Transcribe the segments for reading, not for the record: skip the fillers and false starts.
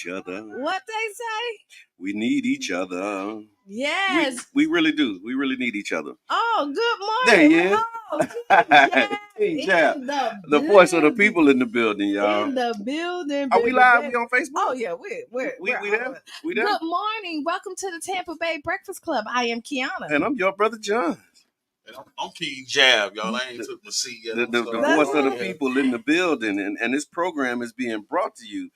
each other. What they say? We need each other. Yes. We really do. We really need each other. Oh, good There morning. he is. Oh, TJ TJ, in the voice of the building. people in the building, y'all. In the building. Are we baby, live? baby. We on Facebook? Oh, yeah. We're we all there? over. We there? Good morning. Welcome to the Tampa Bay Breakfast Club. I am Qiana. And I'm your brother John. And I'm King Jab, y'all. I ain't took my seat yet. The voice of the people in the building. And this program is being brought to you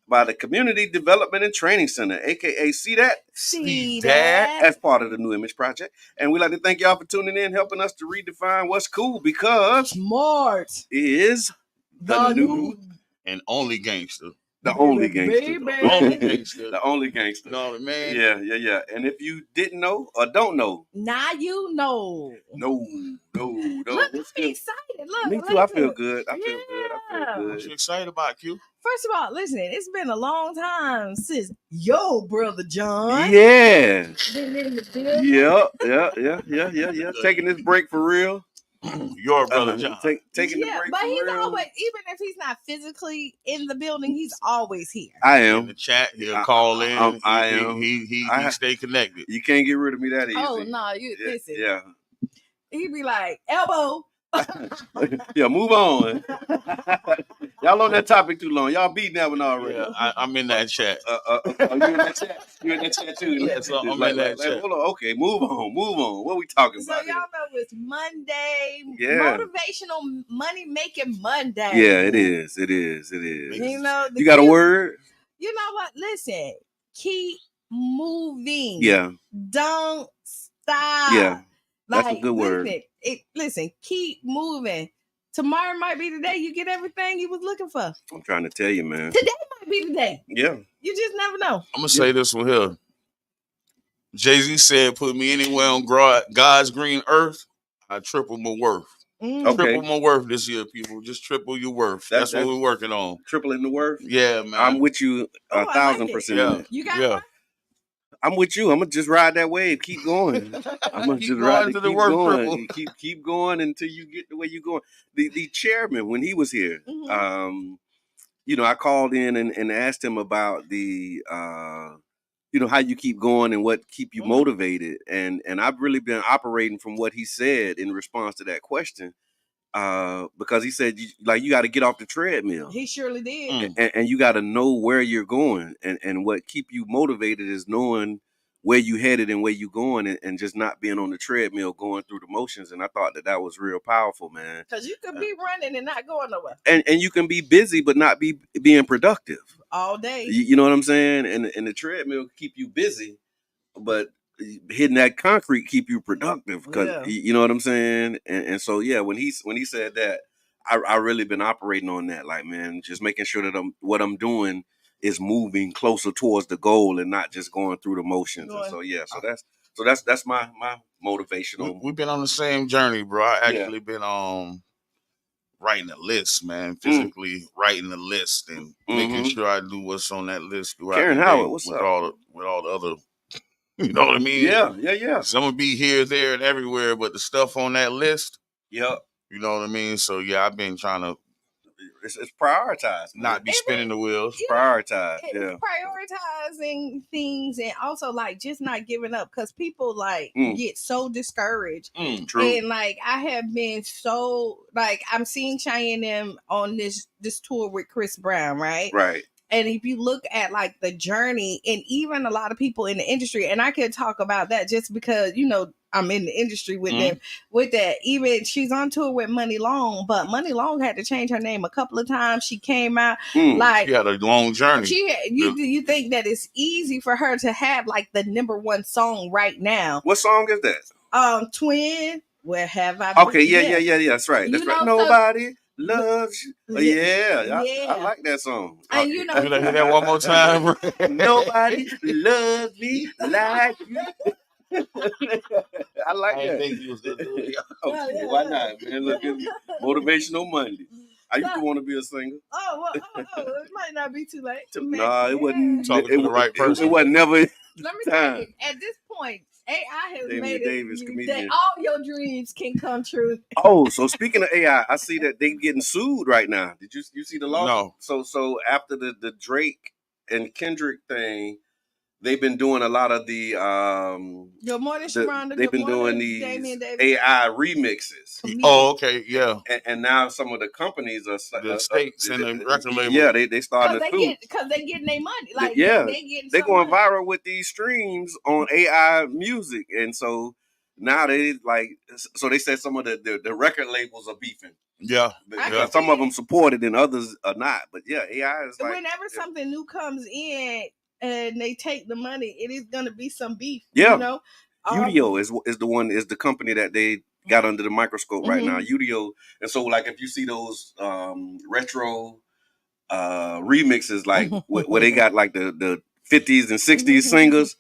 by the Community Development and Training Center, a.k.a. See That? See that? As part of the New Image Project. And we'd like to thank y'all for tuning in, helping us to redefine what's cool, because Smart is the new and only gangster. The only gangster. Only gangster. The only gangster. You know what I mean? Yeah. And if you didn't know or don't know, now you know. No. Look, I'm excited. Look, me too. I feel good. I feel good. What you excited about, Q? First of all, listen, it's been a long time since your brother John. Yeah. Been in the building. Yeah. Taking this break for real. Your brother John. Taking the break but for he's real. always, even if he's not physically in the building, he's always here. I am. In the chat, he'll call in. I am. He stay connected. You can't get rid of me that easy. Oh, no, listen. Yeah. He'd be like, elbow. Yeah, move on. Y'all on that topic too long. Y'all beating that one already. Yeah, I'm in that chat. You in that chat? You in that chat too? Yeah, so I'm in that chat. Hold on. Okay, move on. What we talking So about? y'all know it's Monday. Yeah. Motivational Money Making Monday. Yeah, it is. You know, you got a word? You know what? Listen, keep moving. Yeah. Don't stop. Yeah. That's a good word. Listen, keep moving. Tomorrow might be the day you get everything you was looking for. I'm trying to tell you, man. Today might be the day. Yeah. You just never know. I'm going to say this one here. Jay-Z said, put me anywhere on God's green earth, I triple my worth. Okay. Triple my worth this year, people. Just triple your worth. That's what we're working on. Tripling the worth? Yeah, man. I'm with you 1,000%. Yeah. You got one? I'm with you. I'm gonna just ride that wave. Keep going. I'm gonna just ride to the work going. Keep going until you get the way you're going. The chairman, when he was here, I called in and asked him about the how you keep going and what keep you motivated. And I've really been operating from what he said in response to that question. Because he said you got to get off the treadmill. He surely did. And you got to know where you're going, and what keep you motivated is knowing where you headed and where you going, and just not being on the treadmill going through the motions. And I thought that was real powerful, man. Because you could be running and not going nowhere, and you can be busy but not being productive all day. You know what I'm saying? And the treadmill keep you busy, but hitting that concrete keep you productive, because you know what I'm saying. And so when he said that, I really been operating on that, like, man, just making sure that what I'm doing is moving closer towards the goal and not just going through the motions. And so that's my motivational. We've been on the same journey, bro. I actually been writing a list, man, physically writing a list and making sure I do what's on that list throughout Karen the day Howard, what's with up? all the other. You know what I mean? Yeah. Some will be here, there, and everywhere, but the stuff on that list, yep. You know what I mean? So, I've been trying to it's prioritized, not be spinning the wheels. Prioritize, prioritizing things, and also like just not giving up, because people get so discouraged. True. And like I have been so I'm seeing Qiana them on this tour with Chris Brown, right? Right. And if you look at like the journey, and even a lot of people in the industry, and I could talk about that just because, I'm in the industry with them, with that. Even she's on tour with Money Long, but Money Long had to change her name a couple of times. She came out she had a long journey. You think that it's easy for her to have like the number one song right now? What song is that? Twin. Where have I been? Okay, yeah. That's right. Nobody loves you. I like that song. And hear that one more time. Nobody loves me like you. I like that. Think you was gonna do it. Why not, man? Look, Motivational Monday. I used to want to be a singer. It might not be too late. No, it wasn't. Talking to the right person. It wasn't never. Let me tell you, at this point, AI has made it that all your dreams can come true. Oh, so speaking of AI, I see that they getting sued right now. Did you see the law? No. So after the Drake and Kendrick thing, they've been doing a lot of the Good morning, Sharonda. they've been doing these AI remixes. Oh, okay, yeah. And now some of the companies are the states and the record labels. Yeah, they starting to do because they getting their money. Like they're going viral with these streams on AI music, and so now they they said some of the record labels are beefing. Yeah, some of them support it and others are not. But yeah, AI is like whenever something new comes in and they take the money, it is going to be some beef. Yeah, you know. Udio is the company that they got under the microscope right now. Udio, and so like if you see those retro remixes, like where they got like the 50s and 60s singers.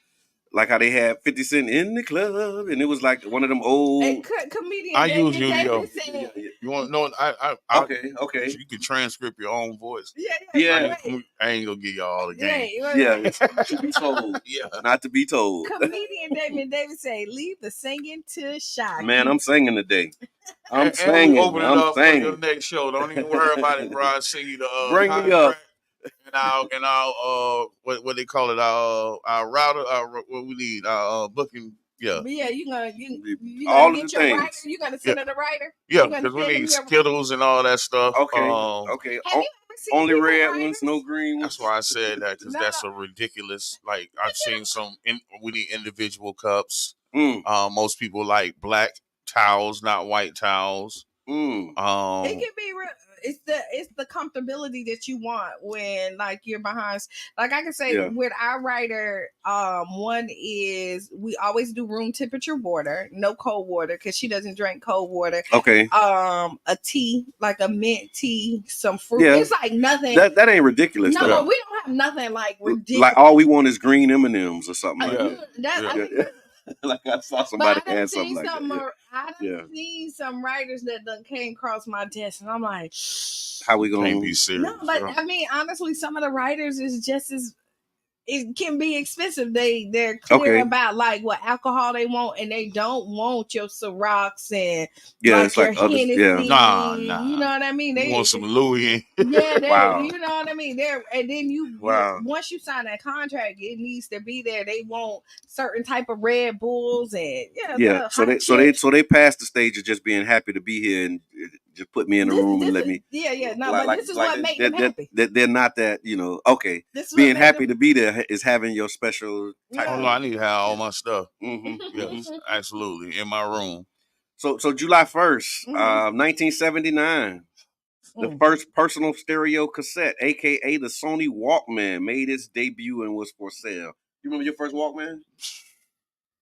Like how they had 50 Cent in the club, and it was like one of them old comedian. I use Udio. You want to know? I okay. You can transcript your own voice. Yeah. I ain't gonna give y'all all the game. Yeah, to be told. Yeah, not to be told. Comedian David say, "Leave the singing to Shy." Man, I'm singing today. I'm singing. Open it up for your next show. Don't even worry about it, bro. I'll sing you the bring me up. And our what they call it, our router, what we need, booking. Yeah. But yeah, you gonna all get of the your things. writer. You gonna send it a writer. Yeah, because we need Skittles and all that stuff. Okay. Only red ones, no green ones. That's why I said that, because that's a ridiculous. Like I've seen we need individual cups. Most people like black towels, not white towes. It can be real. It's the comfortability that you want when like you're behind. Like I can say with our writer, one is we always do room temperature water, no cold water, because she doesn't drink cold water. Okay. A tea, like a mint tea, some fruit. Yeah. It's like nothing. That ain't ridiculous. No, we don't have nothing like ridiculous. Like all we want is green M&Ms or something like that. Like I saw somebody had something like that. I done seen some writers that done came across my desk, and I'm like, how we gonna be serious? No, but I mean, honestly, some of the writers is just as it can be expensive. They're clear about like what alcohol they want, and they don't want your Cirocs and it's like your Hennessy. Nah. You know what I mean? They want some Louis. Wow. You know what I mean? And then you once you sign that contract, it needs to be there. They want certain type of Red Bulls and So they passed the stage of just being happy to be here and just put me in a room and let me. But this is what made them happy. They're not that, okay. Being happy to be there is having your special type. Oh no, I need to have all my stuff. Yes, absolutely, in my room. So July 1st, 1979, the first personal stereo cassette, aka the Sony Walkman, made its debut and was for sale. You remember your first Walkman?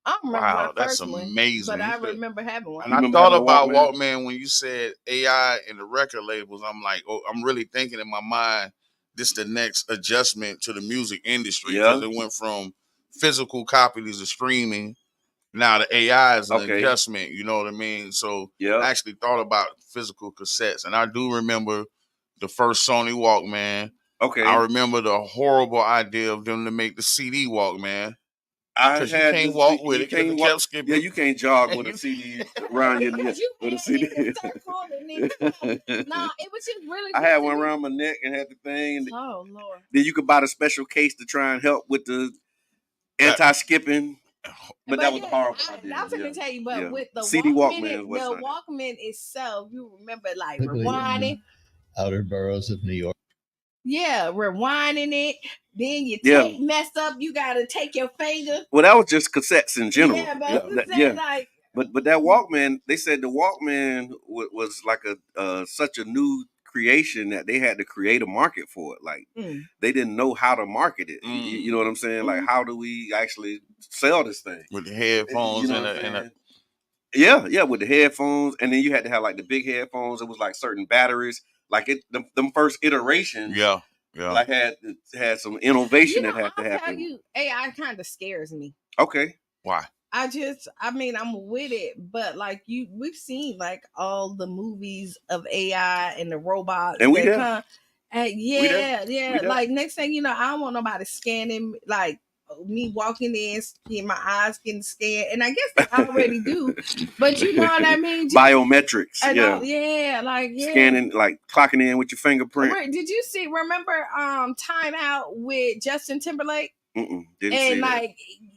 I remember my that's first amazing. But I remember having one. And I thought about Walkman when you said AI and the record labels. I'm like, I'm really thinking in my mind, this the next adjustment to the music industry, because it went from physical copies to streaming. Now the AI is an adjustment, you know what I mean? So I actually thought about physical cassettes, and I do remember the first Sony Walkman. Okay. I remember the horrible idea of them to make the CD Walkman. Because you can't walk with it, because it kept skipping. Yeah, you can't jog with a CD around your neck. With a CD. No, it was just really. I had one around my neck and had the thing. And oh Lord! Then you could buy the special case to try and help with the anti-skipping. But that was horrible. I'm going to tell you, but with the CD Walkman itself, you remember like rewinding outer boroughs of New York. Yeah, rewinding it. Then your tape messed up. You gotta take your finger. Well, that was just cassettes in general. Like. But that Walkman, they said the Walkman was like such a new creation that they had to create a market for it. Like they didn't know how to market it. You know what I'm saying? Like, how do we actually sell this thing with the headphones and with the headphones, and then you had to have like the big headphones. It was like certain batteries. Like them first iterations. Like had some innovation that had to happen. Tell you, AI kind of scares me. Okay. Why? I'm with it, but like we've seen like all the movies of AI and the robots, and like next thing you know, I don't want nobody scanning like me walking in, my eyes getting scanned, and I guess they already do, but you know what I mean? Biometrics, scanning, like clocking in with your fingerprint. Did you remember Time Out with Justin Timberlake? Didn't and see like that.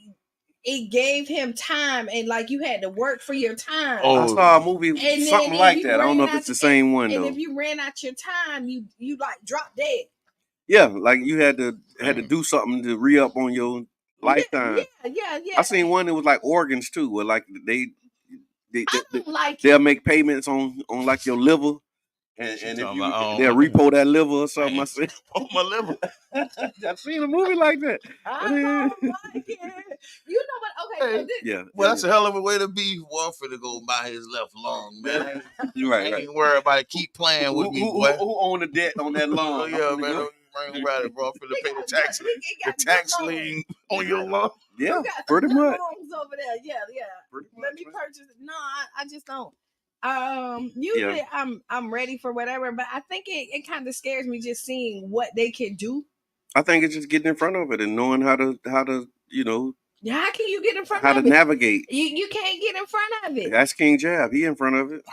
It gave him time, and like you had to work for your time. I saw a movie something like that. I don't know if it's the same one though. And if you ran out your time, you like dropped dead. Yeah, like you had to do something to re-up on your lifetime. Yeah. I seen one that was like organs too, where like they'll make payments on like your liver. And if they'll repo that liver or something. I said, "Oh, my liver." I've seen a movie like that. I don't like it. You know what? Okay, yeah. Well, that's a hell of a way to be. Warfare to go by his left lung, man. Right. Ain't worry about it. Keep playing with me, boy. Who own the debt on that lung? Yeah, man. Don't worry about it, bro. For to pay the tax lien on your lung. Yeah, pretty much. Over there. Yeah. Let me purchase it. No, I just don't. Usually I'm ready for whatever, but I think it kind of scares me just seeing what they can do. I think it's just getting in front of it and knowing how to Yeah, how can you get in front of it? How to navigate. You can't get in front of it. That's King Jab. He in front of it.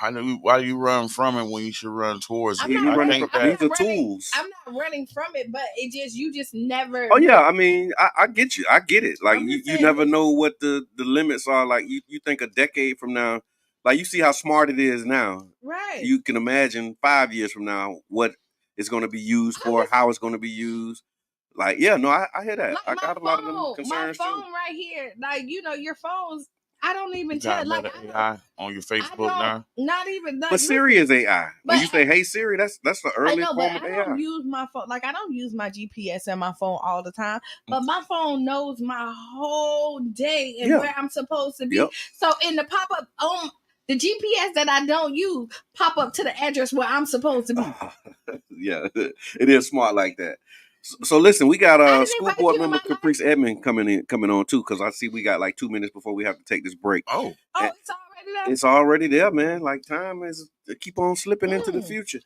Why do you run from it when you should run towards it? These are tools. I'm not running from it, but you just never. Oh yeah, I mean, I get you. I get it. Like you never know what the limits are. Like you think a decade from now, like you see how smart it is now. Right. You can imagine 5 years from now what it's going to be used for, how it's going to be used. Like, yeah, no, I hear that. Like I got a lot of them concerns too. My phone right here, like, your phones, I don't even tell. Like, AI on your Facebook now? Not even that. But Siri is AI. When you say, hey, Siri, that's the earliest form of AI. I don't use my phone. Like, I don't use my GPS in my phone all the time. But my phone knows my whole day and where I'm supposed to be. Yep. So, in the pop-up, the GPS that I don't use pop up to the address where I'm supposed to be. Yeah, it is smart like that. So listen, we got school board member Caprice Edmond coming on too, because I see we got like 2 minutes before we have to take this break. Oh, it's already there. It's already there, man. Like time is keep on slipping into the future.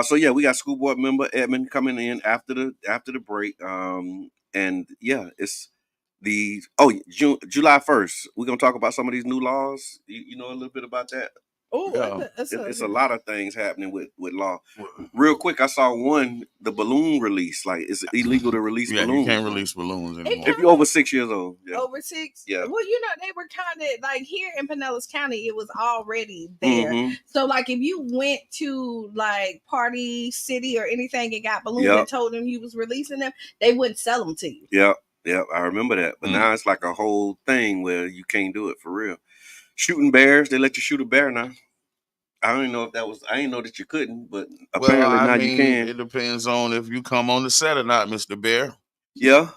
So yeah, we got school board member Edmond coming in after the break. And yeah, it's July 1st. We're gonna talk about some of these new laws. You know a little bit about that? Oh, it's a lot of things happening with law. Real quick, I saw the balloon release. Like it's illegal to release balloons. You can't release balloons anymore. If you're over 6 years old. Yeah. Over 6? Yeah. Well, they were kind of like here in Pinellas County, it was already there. Mm-hmm. So like if you went to like Party City or anything and got balloons and told them you was releasing them, they wouldn't sell them to you. Yeah, I remember that. But now it's like a whole thing where you can't do it for real. Shooting bears, they let you shoot a bear now. I don't know I didn't know that you couldn't, but apparently now you can. It depends on if you come on the set or not, Mr. Bear. Yeah.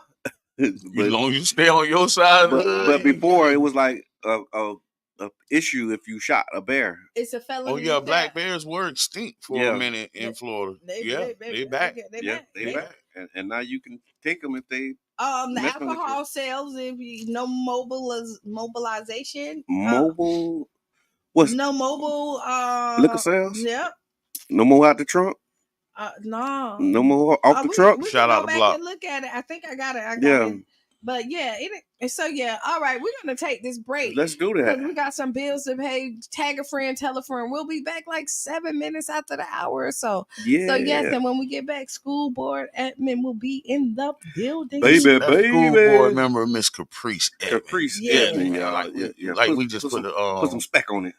As long as you stay on your side. But before it was like a issue if you shot a bear. It's a felony. Oh yeah, black bears were extinct for a minute in Florida. They back. They back. And now you can take them if they. The alcohol sales, if you no mobilization. No mobile liquor sales? Yep. No more out the trunk? No. No more off the truck? We Shout out the block. And look at it. I think I got it. It. But yeah, all right, we're gonna take this break. Let's do that. We got some bills to pay. Tag a friend, tell a friend. We'll be back like 7 minutes after the hour or so. Yeah. So yes, and when we get back, school board admin will be in the building. Baby. School board member Miss Caprice. Caprice. Yeah. Like we just put some speck on it.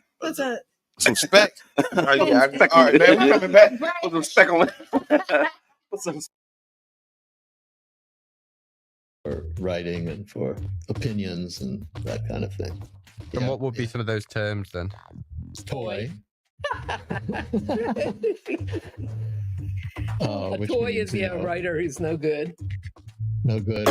Some speck. All right, man, we're coming back. Put some speck on it. Put some. For writing and for opinions and that kind of thing. And what would be some of those terms then? Toy. A toy is a writer who's no good. No good.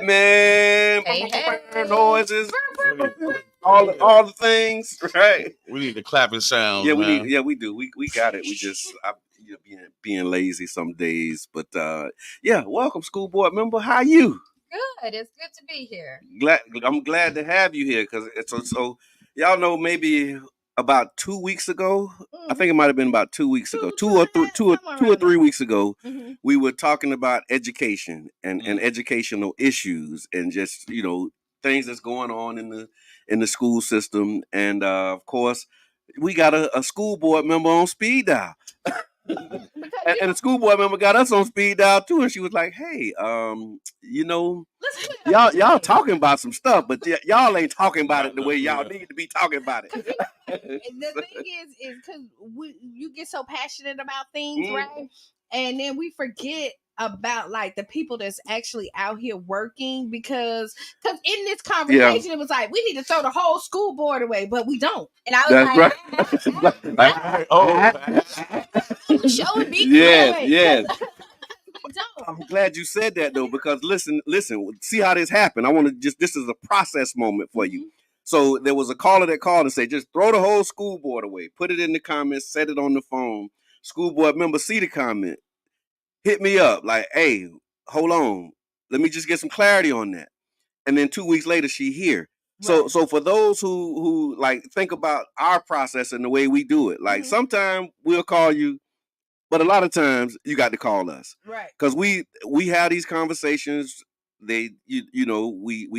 Man, Hey. noises, all the things, right? We need the clapping sounds. Yeah, man. we do. We got it. We just being lazy some days, but yeah. Welcome, school board member. How you? Good. It's good to be here. I'm glad to have you here because so y'all know maybe about 2 weeks ago. I think it might have been about 2 weeks ago, two or 3 weeks ago. Mm-hmm. We were talking about education and educational issues and just things that's going on in the school system, and of course we got a school board member on speed dial. And the school board member got us on speed dial too, and she was like, "Hey, y'all talking about some stuff, but y'all ain't talking about it the way y'all need to be talking about it." The thing is because you get so passionate about things, right? And then we forget about like the people that's actually out here working because in this conversation it was like we need to throw the whole school board away, but we don't. And I was showing big yes. I'm glad you said that though, because listen, see how this happened. I want to this is a process moment for you. So there was a caller that called and said, just throw the whole school board away, put it in the comments, set it on the phone. School board member see the comment, hit me up like, hey, hold on, let me just get some clarity on that. And then 2 weeks later, she here. Right. So for those who like think about our process and the way we do it, like sometimes we'll call you, but a lot of times you got to call us, right? Because we have these conversations. We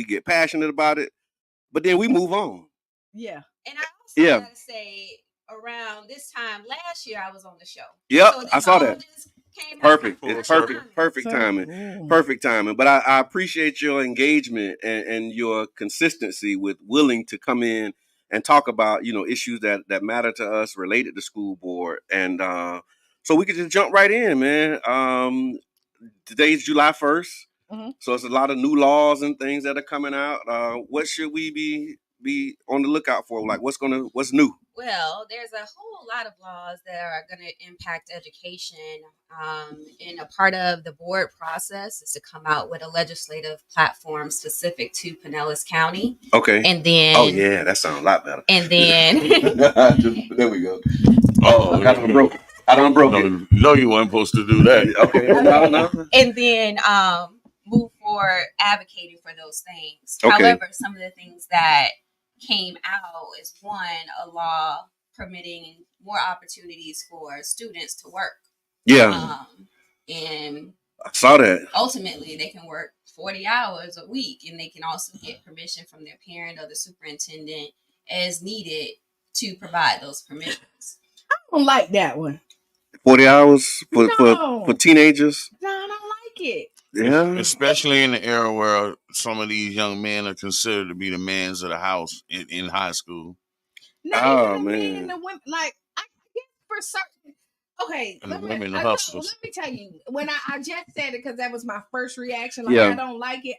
get passionate about it, but then we move on. Yeah, and I also gotta say, around this time last year, I was on the show. Yep, so I saw that. Perfect timing. Ooh. Perfect timing. But I appreciate your engagement and your consistency with willing to come in and talk about issues that matter to us related to school board. And so we could just jump right in, man. Today's July 1st. So it's a lot of new laws and things that are coming out. What should we be on the lookout for? Like what's new? Well, there's a whole lot of laws that are going to impact education. And a part of the board process is to come out with a legislative platform specific to Pinellas County. Okay. And then, oh yeah, that sounds a lot better. And then, there we go. Oh, I done broke it. No, you weren't supposed to do that. Okay. No. And then move forward advocating for those things. Okay. However, some of the things that came out is a law permitting more opportunities for students to work. Yeah. And I saw that. Ultimately, they can work 40 hours a week, and they can also get permission from their parent or the superintendent as needed to provide those permissions. I don't like that one. 40 hours for teenagers? No, I don't like it. Yeah. Especially in the era where some of these young men are considered to be the mans of the house in high school. Not even the men and the women. Like, I guess for certain. Okay. And the women, the hustlers. Let me tell you, when I just said it because that was my first reaction. Like, I don't like it.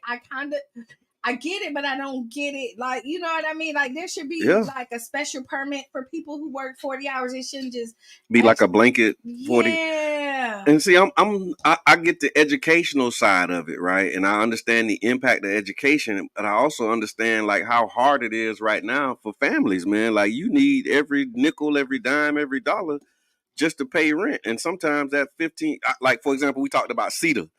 I get it, but I don't get it. Like, you know what I mean? Like, there should be like a special permit for people who work 40 hours. It shouldn't just be like a blanket 40. Yeah. And see, I get the educational side of it, right? And I understand the impact of education, but I also understand like how hard it is right now for families, man. Like you need every nickel, every dime, every dollar just to pay rent. And sometimes that 15, like for example, we talked about CETA.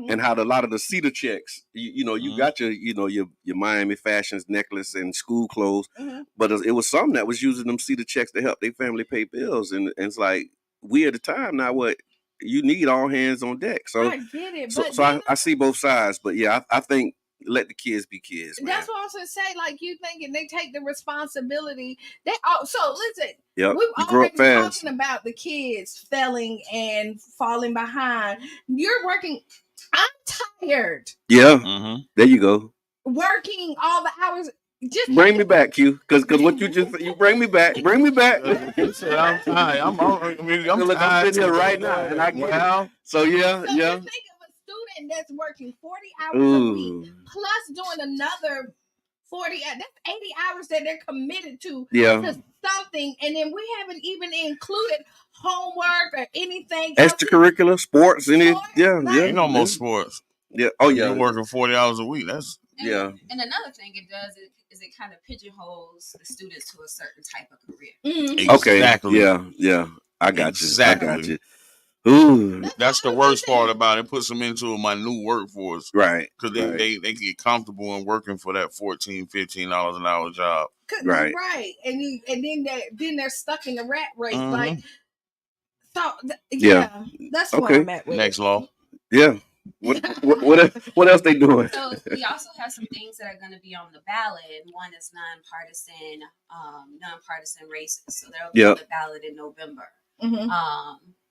And how a lot of the CETA checks, you got your Miami Fashions necklace and school clothes, but it was some that was using them CETA checks to help their family pay bills, and it's like we at the time now what you need all hands on deck. So I get it, so, but so I see both sides, but yeah, I think let the kids be kids. Man. That's what I was gonna say. Like you thinking they take the responsibility. So listen. Yep. We've already talking about the kids failing and falling behind. You're working. I'm tired. Yeah. There you go. Working all the hours. Just bring me back, Q. Because what you bring me back. Bring me back. I'm tired. I'm sitting here right now, and I get it. So yeah. Think of a student that's working 40 hours a week, plus doing another 40. That's 80 hours that they're committed to something, and then we haven't even included homework or anything. Extracurricular, sports, Ain't no more sports. Yeah. Oh yeah. You're working 40 hours a week. That's And another thing it does is it kind of pigeonholes the students to a certain type of career. Exactly. Okay. Yeah. I got you. Ooh. That's the worst part about it. It puts them into my new workforce. Right. Because they get comfortable in working for that $14, $15 an hour job. Right. And then they're stuck in the rat race. Like, so that's where I'm at with Next it. law. Yeah. What else they doing? So we also have some things that are going to be on the ballot. One is nonpartisan races. So they'll be on the ballot in November.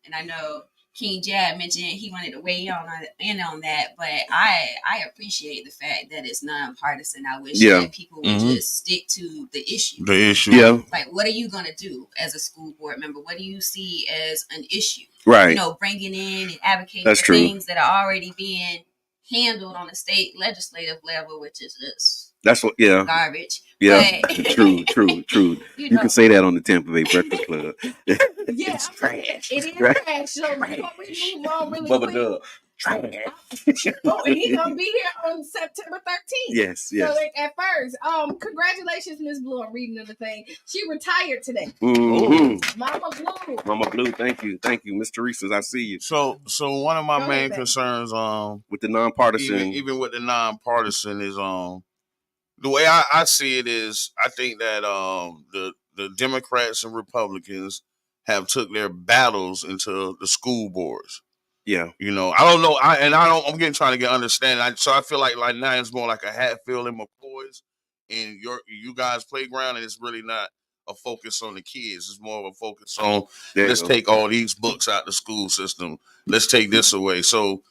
And I know King Jad mentioned he wanted to weigh in on that, but I appreciate the fact that it's nonpartisan. I wish that people would just stick to the issue. Yeah. Like, what are you going to do as a school board member? What do you see as an issue? Right. You know, bringing in and advocating for things that are already being handled on the state legislative level, which is just garbage. Yeah, but, true. You can say that on the Tampa Bay Breakfast Club. It's trash. It is trash. So we move on really quick. Trash. And he's gonna be here on September 13th. Yes. So like, at first, congratulations, Miss Blue. I'm reading the thing. She retired today. Mama Blue. Thank you, Miss Teresa. I see you. So one of my main concerns with the nonpartisan, even with the nonpartisan, is the way I see it is I think that the Democrats and Republicans have took their battles into the school boards. Yeah. You know, I don't know. I'm trying to get understanding. So I feel like now it's more like a Hatfield and McCoy's in you guys' playground, and it's really not a focus on the kids. It's more of a focus on let's take all these books out the school system. Let's take this away. So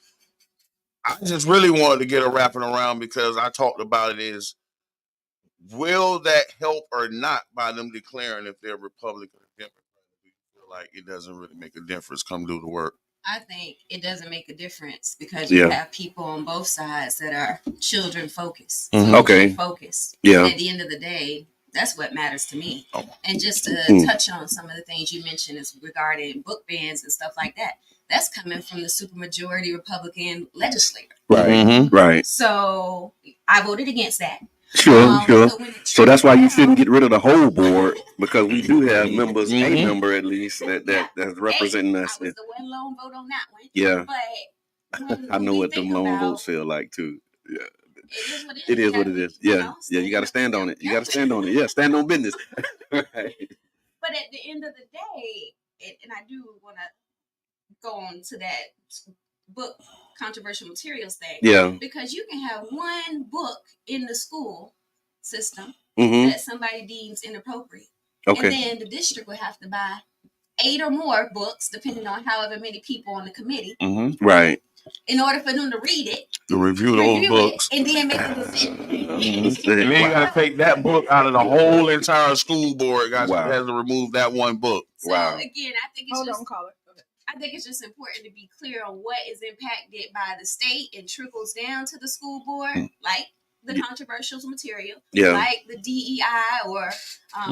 I just really wanted to get a wrapping around because I talked about it is, will that help or not by them declaring if they're Republican or Democrat? We feel like it doesn't really make a difference. Come do the work. I think it doesn't make a difference because you have people on both sides that are children focused. Focused. Yeah. And at the end of the day, that's what matters to me. And just to touch on some of the things you mentioned is regarding book bans and stuff like that. That's coming from the supermajority Republican legislator. Right. Right. So I voted against that. Sure. So that's why you shouldn't get rid of the whole board, because we do have members, a member at least that's representing us. I was the one lone vote on that one. Yeah. But I know what them lone votes feel like too. Yeah. It is what it is. Yeah. You got to stand on it. Yeah, stand on business. Right. But at the end of the day, and I do want to go on to that book controversial materials thing. Yeah. Because you can have one book in the school system that somebody deems inappropriate. Okay. And then the district would have to buy 8 or more books, depending on however many people on the committee. Right. In order for them to read it. To review those books. And then make a decision. And then you got to take that book out of the whole entire school board. Guys has to remove that one book. So again, I think it's I think it's just important to be clear on what is impacted by the state and trickles down to the school board, like the controversial material, like the DEI or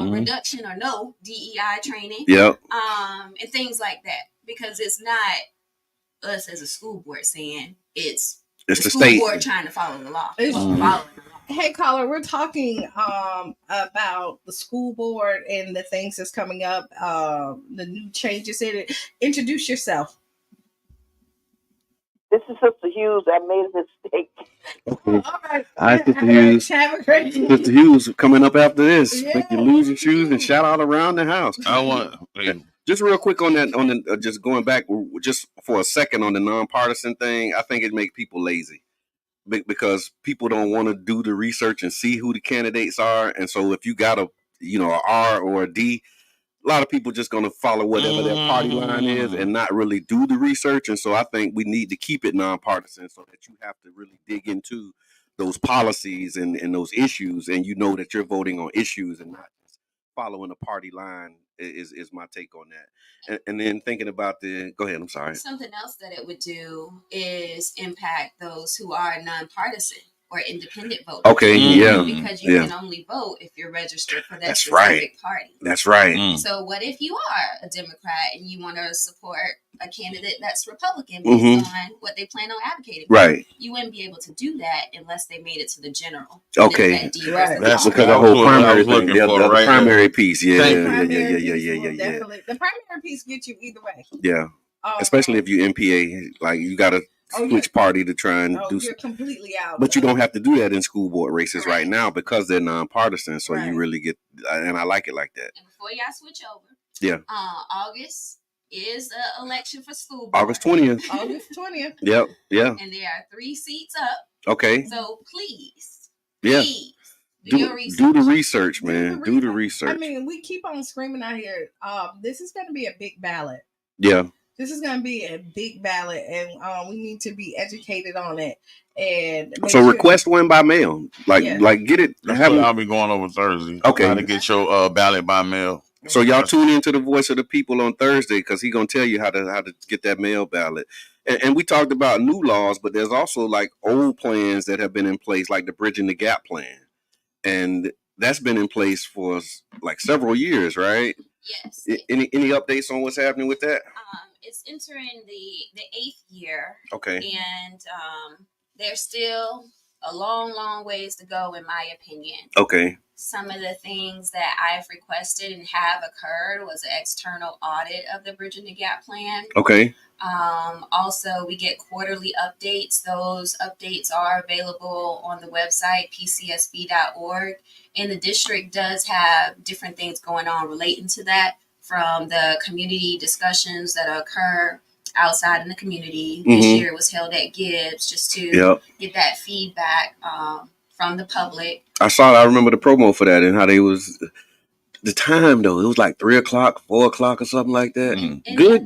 reduction or no DEI training, and things like that. Because it's not us as a school board saying it's the school state board trying to follow the law. Hey, caller, we're talking about the school board and the things that's coming up, the new changes in it. Introduce yourself. This is Sister Hughes. I made a mistake. Okay. All right. Hi, Sister Hughes. Have a great day. Sister Hughes coming up after this. Make you lose your shoes and shout out around the house. I want just real quick on that. Just going back just for a second on the nonpartisan thing. I think it makes people lazy. Because people don't want to do the research and see who the candidates are. And so if you got a R or a D, a lot of people just going to follow whatever their party line is and not really do the research. And so I think we need to keep it nonpartisan so that you have to really dig into those policies and those issues. And you know that you're voting on issues and not just following a party line is my take on that. And then thinking about go ahead, I'm sorry. Something else that it would do is impact those who are nonpartisan. or independent voters. Okay, yeah. Because you can only vote if you're registered for that specific right. party. That's right. So what if you are a Democrat and you want to support a candidate that's Republican based on what they plan on advocating for? Right. You wouldn't be able to do that unless they made it to the general. Okay. That's because the whole primary thing, the primary piece. Yeah. Definitely. The primary piece gets you either way. Yeah. Especially if you MPA, like you got to switch party to try and do. You're completely out. But you don't have to do that in school board races right now because they're nonpartisan. So you really get, and I like it like that. And before y'all switch over, yeah, August is the election for school board. August 20th. August 20th. Yep. Yeah. And there are 3 seats up. Okay. So please, yeah. please. Do the research, man. Do the research. I mean, we keep on screaming out here. This is going to be a big ballot. Yeah. This is going to be a big ballot, and we need to be educated on it. And so request one by mail, like get it. I'll be going over Thursday. Okay, to get your ballot by mail. So y'all tune into the Voice of the People on Thursday because he's gonna tell you how to get that mail ballot. And we talked about new laws, but there's also like old plans that have been in place, like the Bridging the Gap plan, and that's been in place for like several years, right? Yes. Any updates on what's happening with that? It's entering the 8th year. Okay. And there's still a long ways to go, in my opinion. Okay. Some of the things that I've requested and have occurred was an external audit of the Bridging the Gap plan. Okay. Also, we get quarterly updates. Those updates are available on the website, pcsb.org. And the district does have different things going on relating to that, from the community discussions that occur outside in the community. This year was held at Gibbs just to get that feedback from the public. I remember the promo for that and how they was the time though. It was like 3:00, 4:00 or something like that.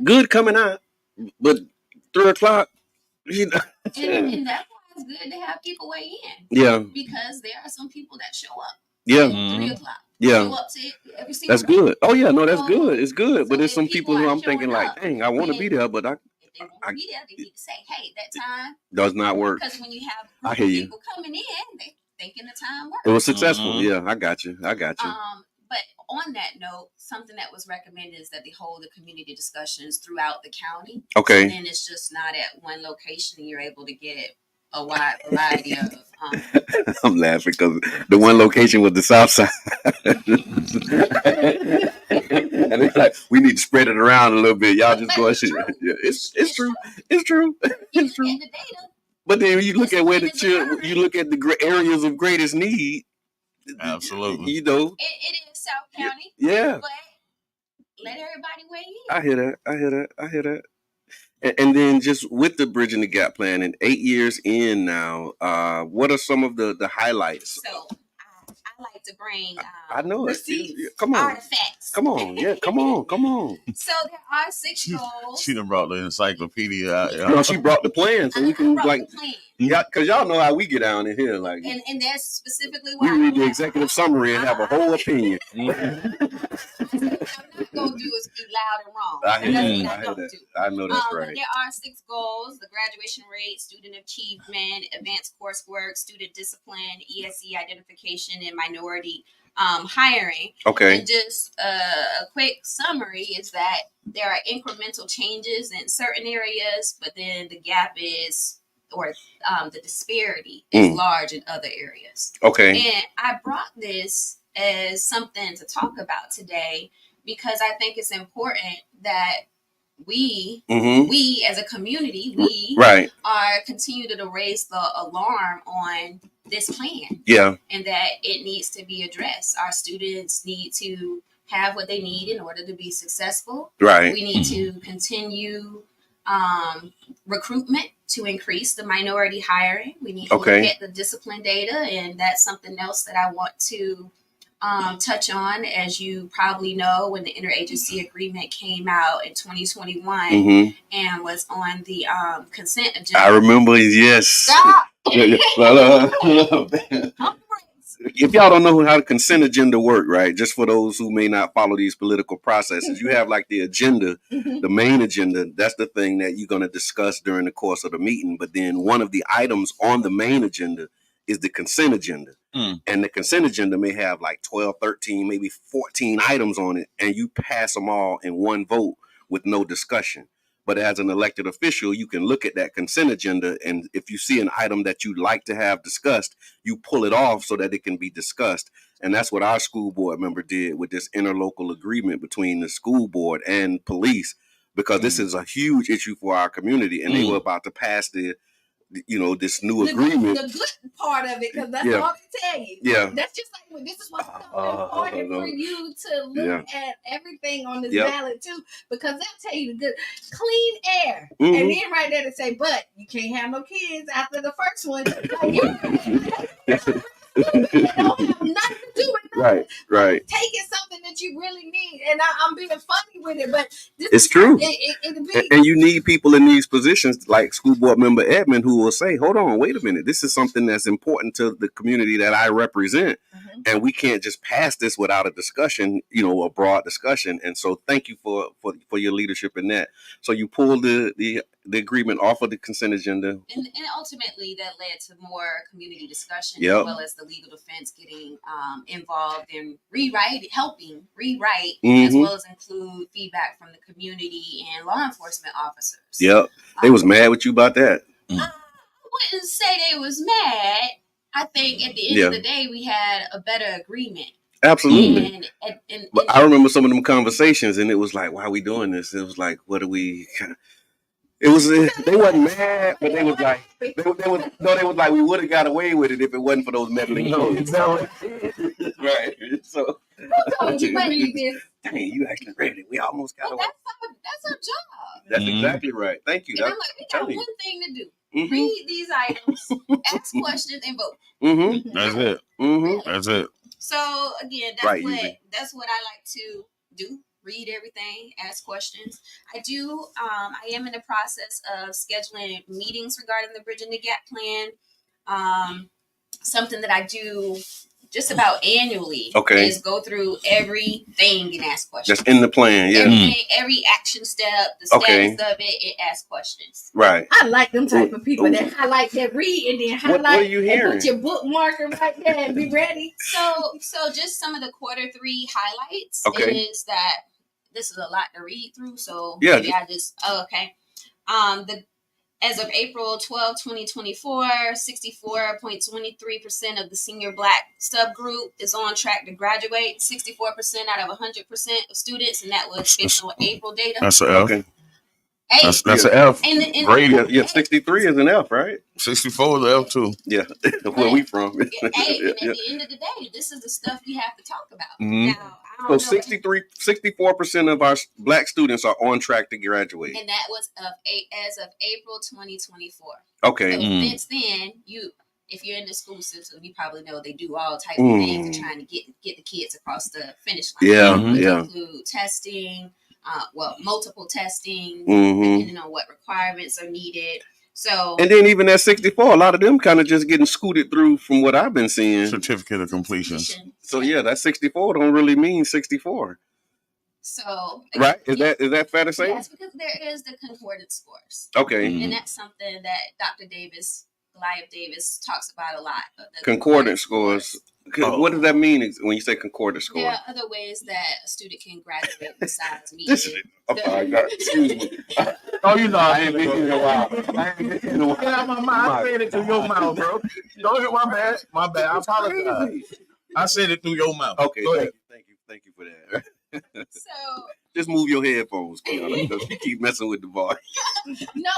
Good coming out, but 3:00. You know. And that's why it's good to have people weigh in. Yeah. Because there are some people that show up. Yeah. 3:00. Yeah. Show up to every single that's good. Oh yeah, no, that's good. It's good. So but there's some people who I'm thinking up, like, dang, I want to be there, but if they want to be there, they need to say, hey, that time does not work. Because when you have I hear you. people coming in, they thinking the time works. It was successful. Yeah, I got you. But on that note, something that was recommended is that they hold the community discussions throughout the county. Okay. And then it's just not at one location, and you're able to get a wide variety of. I'm laughing because the one location was the South Side, and it's like we need to spread it around a little bit. Y'all just go. Yeah, it's true. It's true. It's true. The data, but then when you look at where you look at the areas of greatest need. Absolutely. You know, it is South County. Yeah. But let everybody weigh in. I hear that. And then just with the Bridging the Gap plan, and 8 years in now, what are some of the highlights? So I like to bring I know receipts, come on. artifacts. Come on. Yeah, come on. So there are 6 goals. She done brought the encyclopedia out. No, she brought the plan, so we can like, yeah, because y'all know how we get down in here, like, and that's specifically why we read the executive summary and have a whole opinion. I'm not gonna do is be loud and wrong. I hear that. I know that's right. There are 6 goals: the graduation rate, student achievement, advanced coursework, student discipline, ESE identification, and minority hiring. Okay. And just a quick summary is that there are incremental changes in certain areas, but then the gap is, or the disparity is large in other areas. Okay. And I brought this as something to talk about today because I think it's important that we as a community, are continuing to raise the alarm on this plan. Yeah. And that it needs to be addressed. Our students need to have what they need in order to be successful. Right. We need to continue recruitment to increase the minority hiring. We need to look at the discipline data, and that's something else that I want to touch on. As you probably know, when the interagency agreement came out in 2021 and was on the consent agenda. I remember, yes. Stop. If y'all don't know how the consent agenda work, right? Just for those who may not follow these political processes, you have like the agenda, the main agenda. That's the thing that you're going to discuss during the course of the meeting. But then one of the items on the main agenda is the consent agenda. And the consent agenda may have like 12, 13, maybe 14 items on it, and you pass them all in one vote with no discussion. But as an elected official, you can look at that consent agenda, and if you see an item that you'd like to have discussed, you pull it off so that it can be discussed. And that's what our school board member did with this interlocal agreement between the school board and police, because this is a huge issue for our community, and they were about to pass this new agreement. The good part of it, because that's all they tell you. Yeah. That's just like when this is what's so important for you to look at everything on this ballot too, because they'll tell you the good clean air. And then right there to say, but you can't have no kids after the first one. It don't have nothing to do with nothing. Right. Taking something that you really need, and I'm being funny with it, but it's true. And you need people in these positions, like School Board Member Edmond, who will say, "Hold on, wait a minute. This is something that's important to the community that I represent, and we can't just pass this without a discussion, a broad discussion." And so, thank you for your leadership in that. So you pulled the agreement off of the consent agenda, and ultimately that led to more community discussion, as well as the legal defense getting involved in helping rewrite, as well as include feedback from the community and law enforcement officers. Yep, they was mad with you about that. I wouldn't say they was mad. I think at the end of the day, we had a better agreement. Absolutely. But I remember some of them conversations, and it was like, "Why are we doing this?" It was like, "What are we?" It was they wasn't mad, but they was like they was like, we would have got away with it if it wasn't for those meddling kids. Right. So who told you ready this? Dang, you actually read it. We almost got away. That's our job. That's exactly right. Thank you. And I'm like, we got one thing to do. Read these items, ask questions, and vote. That's it. That's it. So again, that's what I like to do. Read everything, ask questions. I am in the process of scheduling meetings regarding the Bridging the Gap plan. Something that I do just about annually is go through everything and ask questions. Just in the plan, every action step, the status of it, and ask questions. Right. I like them type of people that highlight, that read, and then highlight. What are you hearing? And put your bookmarker right there and be ready. So just some of the quarter 3 highlights is that this is a lot to read through. So maybe I just as of April 12, 2024, 64.23% of the senior Black subgroup is on track to graduate. 64% out of 100% of students, and that was based on April data. That's an F. Okay. That's an F. Yeah, 63 is an F, right? 64 is an F too. Yeah, where we from. And at the end of the day, this is the stuff we have to talk about. Now, so 64% of our Black students are on track to graduate. And that was as of April 2024. Okay. So since then, if you're in the school system, you probably know they do all types of things trying to get the kids across the finish line. Yeah. Include testing, multiple testing, depending on what requirements are needed. So, and then even at 64, a lot of them kind of just getting scooted through from what I've been seeing. Certificate of completion. So that 64 don't really mean 64. So right? Is that fair to say? Yes, because there is the concordance scores. Okay. And that's something that Dr. Goliath Davis talks about a lot. Concordance scores. What does that mean when you say concordance score? There are other ways that a student can graduate besides meeting. Excuse me. I ain't been here in a while. Yeah, I said it through your mouth, bro. Don't hit my bad. I apologize. I said it through your mouth. Okay, thank you for that. So just move your headphones, Qiana, because you keep messing with the voice. No,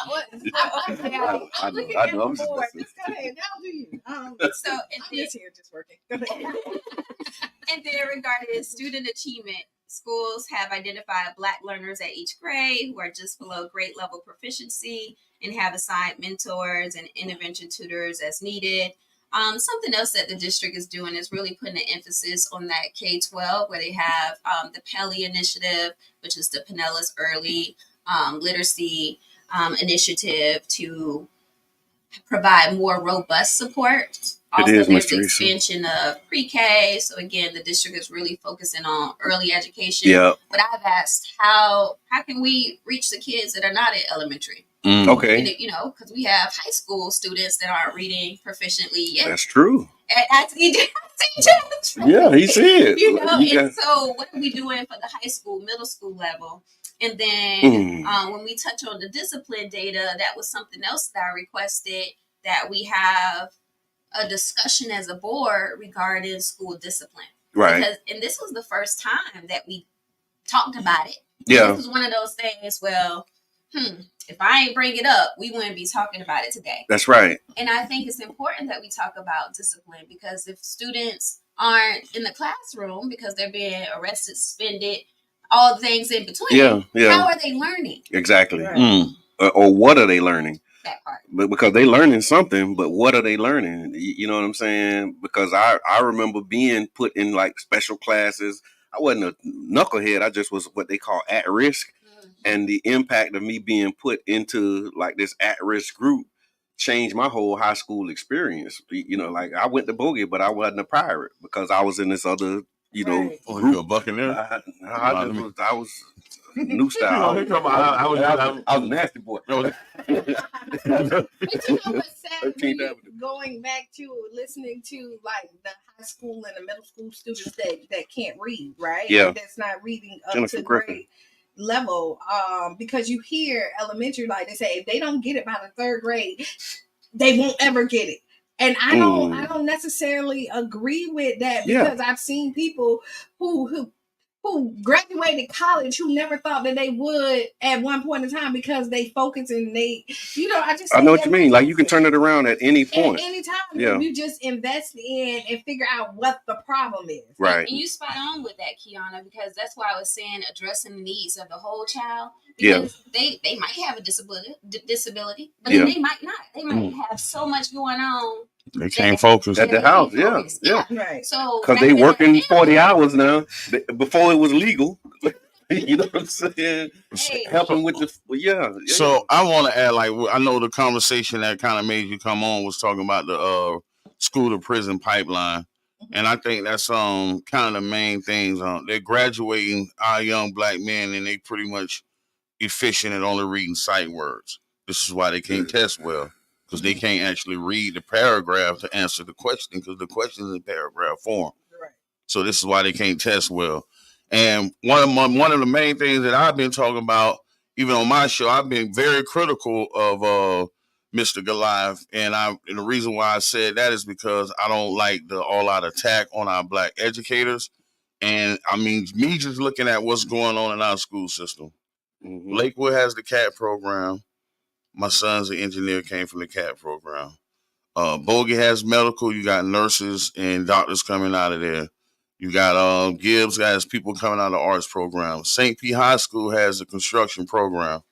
I'm looking at the board. Just go ahead. Now do you? I'm just here, just working. Go ahead. And then regarding student achievement, schools have identified Black learners at each grade who are just below grade level proficiency and have assigned mentors and intervention tutors as needed. Something else that the district is doing is really putting an emphasis on that K-12, where they have the PELI initiative, which is the Pinellas Early Literacy Initiative, to provide more robust support. Also, there's the expansion of pre-K. So again, the district is really focusing on early education. Yeah. But I've asked, how can we reach the kids that are not at elementary? Okay. You know, because we have high school students that aren't reading proficiently yet. That's true. Yeah, he said. You know, so what are we doing for the high school, middle school level? And then when we touch on the discipline data, that was something else that I requested, that we have a discussion as a board regarding school discipline. Right. And this was the first time that we talked about it. Yeah. This was one of those things, well, if I ain't bring it up, we wouldn't be talking about it today. That's right. And I think it's important that we talk about discipline, because if students aren't in the classroom because they're being arrested, suspended, all the things in between, how are they learning? Exactly. Right. Or what are they learning? That part. But because they learning something, but what are they learning? You know what I'm saying? Because I remember being put in like special classes. I wasn't a knucklehead. I just was what they call at risk. And the impact of me being put into like this at-risk group changed my whole high school experience. You know, like I went to bogey, but I wasn't a pirate because I was in this other, you know, group. You a bucketeer? I was new style. I was a nasty boy. But going back to listening to like the high school and the middle school students that can't read, right? Yeah. And that's not reading up to grade level, because you hear elementary, like they say, if they don't get it by the third grade, they won't ever get it. And I don't necessarily agree with that, because I've seen people who graduated college who never thought that they would at one point in time, because they focus and they, you know, I know what you mean. Like you can turn it around at any point. At any time. Yeah. You just invest in and figure out what the problem is. Right. And you spot on with that, Qiana, because that's why I was saying addressing the needs of the whole child. Because they might have a disability, but then they might not. They might have so much going on. They can't focus at the house. Yeah. Right. So because they working 40 hours now before it was legal. You know what I'm saying? Helping with the So I want to add, like, I know the conversation that kind of made you come on was talking about the school to prison pipeline, and I think that's kind of the main things. They're graduating our young black men, and they pretty much efficient at only reading sight words. This is why they can't test well. Because they can't actually read the paragraph to answer the question, because the question is in paragraph form. Right. So this is why they can't test well. And one of the main things that I've been talking about, even on my show, I've been very critical of Mr. Goliath, and the reason why I said that is because I don't like the all-out attack on our black educators. And I mean, me just looking at what's going on in our school system. Lakewood has the CAT program. My son's an engineer, came from the CAT program. Bogey has medical. You got nurses and doctors coming out of there. You got Gibbs has people coming out of the arts program. St. Pete High School has a construction program.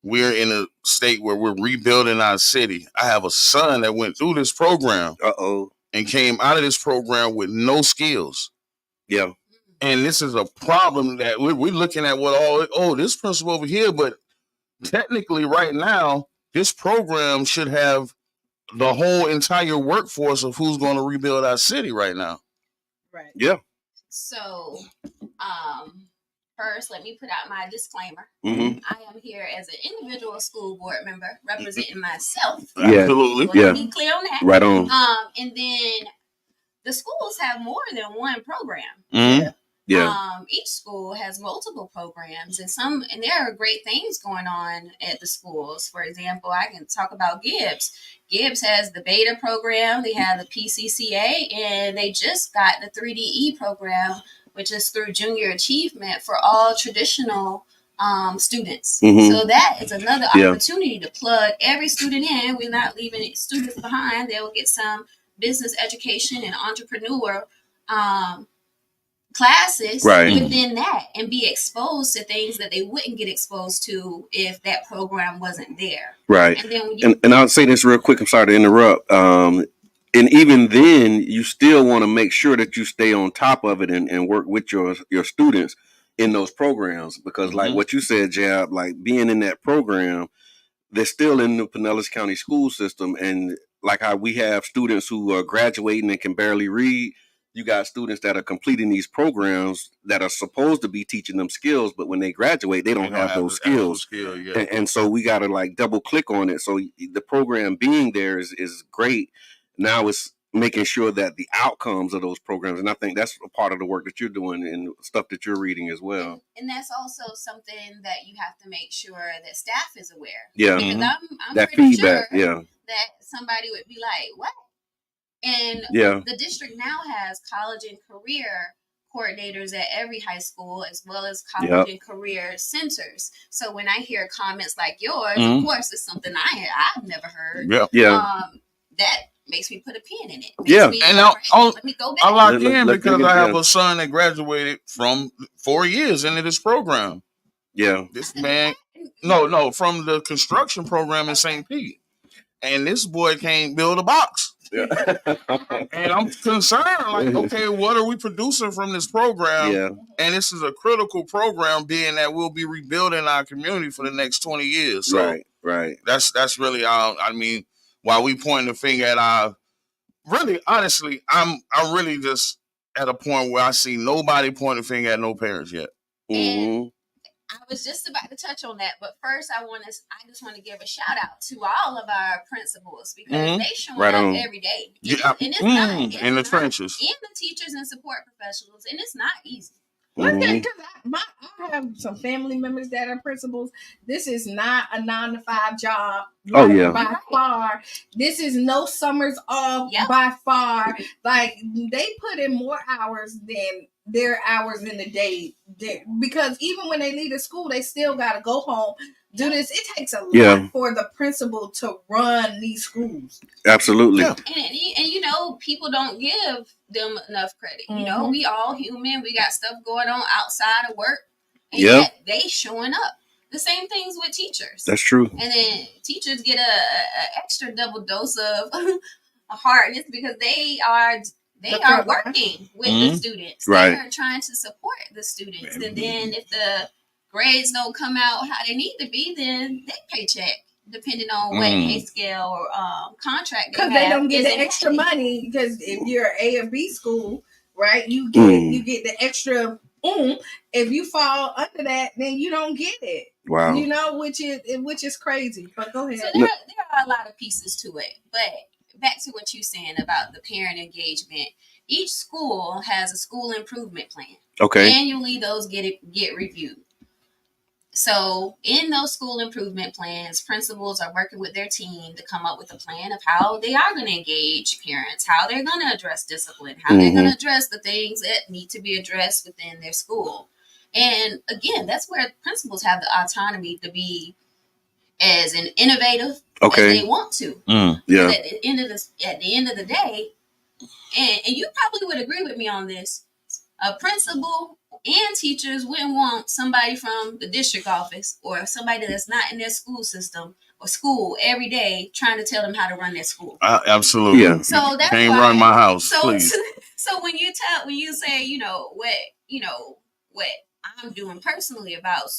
We're in a state where we're rebuilding our city. I have a son that went through this program and came out of this program with no skills. Yeah. And this is a problem that we're looking at this principal over here, but technically right now, this program should have the whole entire workforce of who's going to rebuild our city right now. Right. Yeah. So, first, let me put out my disclaimer. I am here as an individual school board member representing myself. Yeah. Absolutely. So let me clear on that. Right on. And then the schools have more than one program. Yeah. Each school has multiple programs, and there are great things going on at the schools. For example, I can talk about Gibbs. Gibbs has the Beta program, they have the PCCA, and they just got the 3DE program, which is through Junior Achievement for all traditional students. So that is another opportunity to plug every student in. We're not leaving students behind. They will get some business education and entrepreneur classes within that, and be exposed to things that they wouldn't get exposed to if that program wasn't there. Right. And then and I'll say this real quick. I'm sorry to interrupt. And even then, you still want to make sure that you stay on top of it and work with your students in those programs, because like what you said, Jab, like being in that program, they're still in the Pinellas County school system. And like how we have students who are graduating and can barely read, you got students that are completing these programs that are supposed to be teaching them skills, but when they graduate, they don't have those skills. And so we got to like double click on it. So the program being there is great. Now it's making sure that the outcomes of those programs, and I think that's a part of the work that you're doing and stuff that you're reading as well. And that's also something that you have to make sure that staff is aware. Yeah. Because I'm that pretty feedback, sure that somebody would be like, what? And the district now has college and career coordinators at every high school, as well as college and career centers. So when I hear comments like yours, of course, it's something I've never heard. That makes me put a pin in it. And let me go back. I locked in because I have a son that graduated from 4 years into this program. Yeah. This man, no, from the construction program in St. Pete. And this boy can't build a box. Yeah. And I'm concerned, like, okay, what are we producing from this program? Yeah. And this is a critical program, being that we'll be rebuilding our community for the next 20 years. So right. That's really I mean, while we point the finger at our, really, honestly, I'm really just at a point where I see nobody pointing the finger at no parents yet. Mm-hmm. I was just about to touch on that, but first I just want to give a shout out to all of our principals, because they show up every day. And it's not in the trenches. And the teachers and support professionals, and it's not easy. Because I have some family members that are principals. This is not a 9-to-5 job. By far. This is no summers off by far. Like, they put in more hours than their hours in the day, because even when they leave the school, they still got to go home, do this. It takes a lot for the principal to run these schools. Absolutely. And people don't give them enough credit. We all human. We got stuff going on outside of work, and yet they showing up. The same things with teachers. That's true. And then teachers get a extra double dose of hardness, because they are working with the students. Right. They are trying to support the students. And then if the grades don't come out how they need to be, then they paycheck, depending on what pay scale or contract. Because they don't get the extra money. Because if you're A or B school, right, you get the extra. If you fall under that, then you don't get it. Wow. Which is crazy. But go ahead. So there are a lot of pieces to it, but back to what you're saying about the parent engagement. Each school has a school improvement plan. Okay. Annually, those get reviewed. So in those school improvement plans, principals are working with their team to come up with a plan of how they are going to engage parents, how they're going to address discipline, how they're going to address the things that need to be addressed within their school. And again, that's where principals have the autonomy to be as innovative as they want to. At the end of the day, and you probably would agree with me on this, a principal and teachers wouldn't want somebody from the district office or somebody that's not in their school system or school every day trying to tell them how to run their school. Absolutely. Yeah. So that's can't run my house, please. So when you say, what I'm doing personally about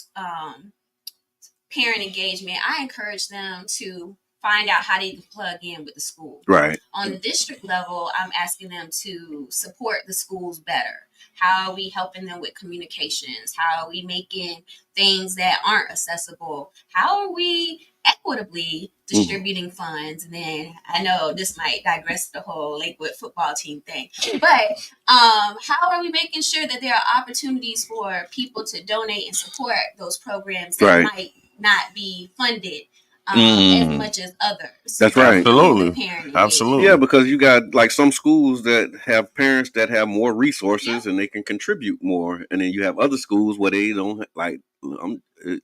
parent engagement, I encourage them to find out how they can plug in with the school. Right. On the district level, I'm asking them to support the schools better. How are we helping them with communications? How are we making things that aren't accessible? How are we equitably distributing funds? And then I know this might digress the whole Lakewood football team thing, but how are we making sure that there are opportunities for people to donate and support those programs that might not be funded as much as others? That's right. Absolutely. Yeah, because you got like some schools that have parents that have more resources and they can contribute more, and then you have other schools where they don't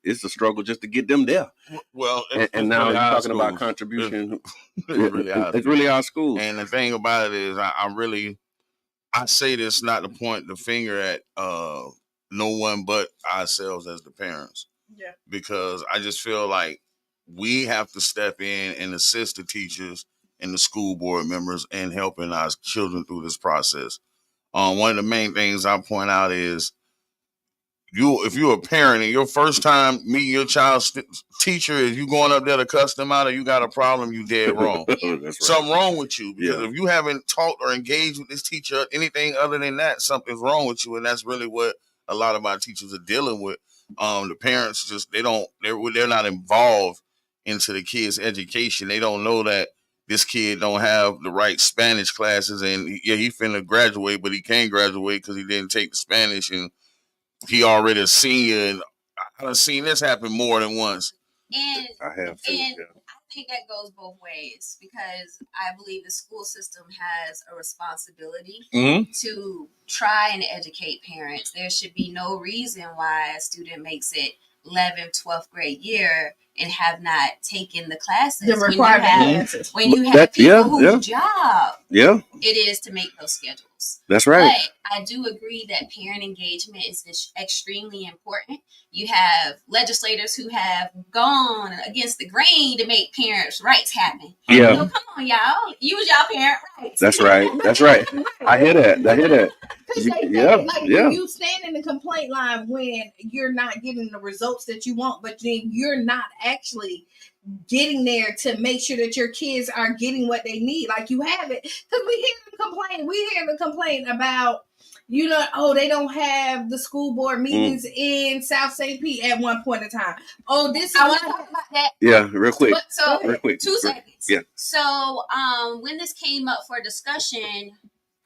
it's a struggle just to get them there. Well, and now you're talking about contribution. It's really our schools. And the thing about it is, I say this not to point the finger at no one but ourselves as the parents. Yeah. Because I just feel like we have to step in and assist the teachers and the school board members in helping our children through this process. One of the main things I point out is if you're a parent and your first time meeting your child's teacher is you going up there to cuss them out or you got a problem, you dead wrong. That's right. Something wrong with you, because if you haven't talked or engaged with this teacher, anything other than that, something's wrong with you. And that's really what a lot of our teachers are dealing with. The parents just, they're not involved into the kids' education. They don't know that this kid don't have the right Spanish classes, and he finna graduate, but he can't graduate because he didn't take the Spanish, and he already a senior. And I've seen this happen more than once. And I have too. And I think that goes both ways, because I believe the school system has a responsibility to try and educate parents. There should be no reason why a student makes it 11th, 12th grade year and have not taken the classes. The required classes. When you have people whose job it is to make those schedules. That's right. But I do agree that parent engagement is extremely important. You have legislators who have gone against the grain to make parents' rights happen. Yeah. So come on, y'all. Use y'all parent rights. That's right. That's right. I hear that. You stand in the complaint line when you're not getting the results that you want, but then you're not actually getting there to make sure that your kids are getting what they need. Like you have it. Because we hear the complaint about, they don't have the school board meetings in South St. Pete at one point in time. I want to talk about that. Yeah, real quick. Real quick. 2 seconds. Yeah. So when this came up for discussion,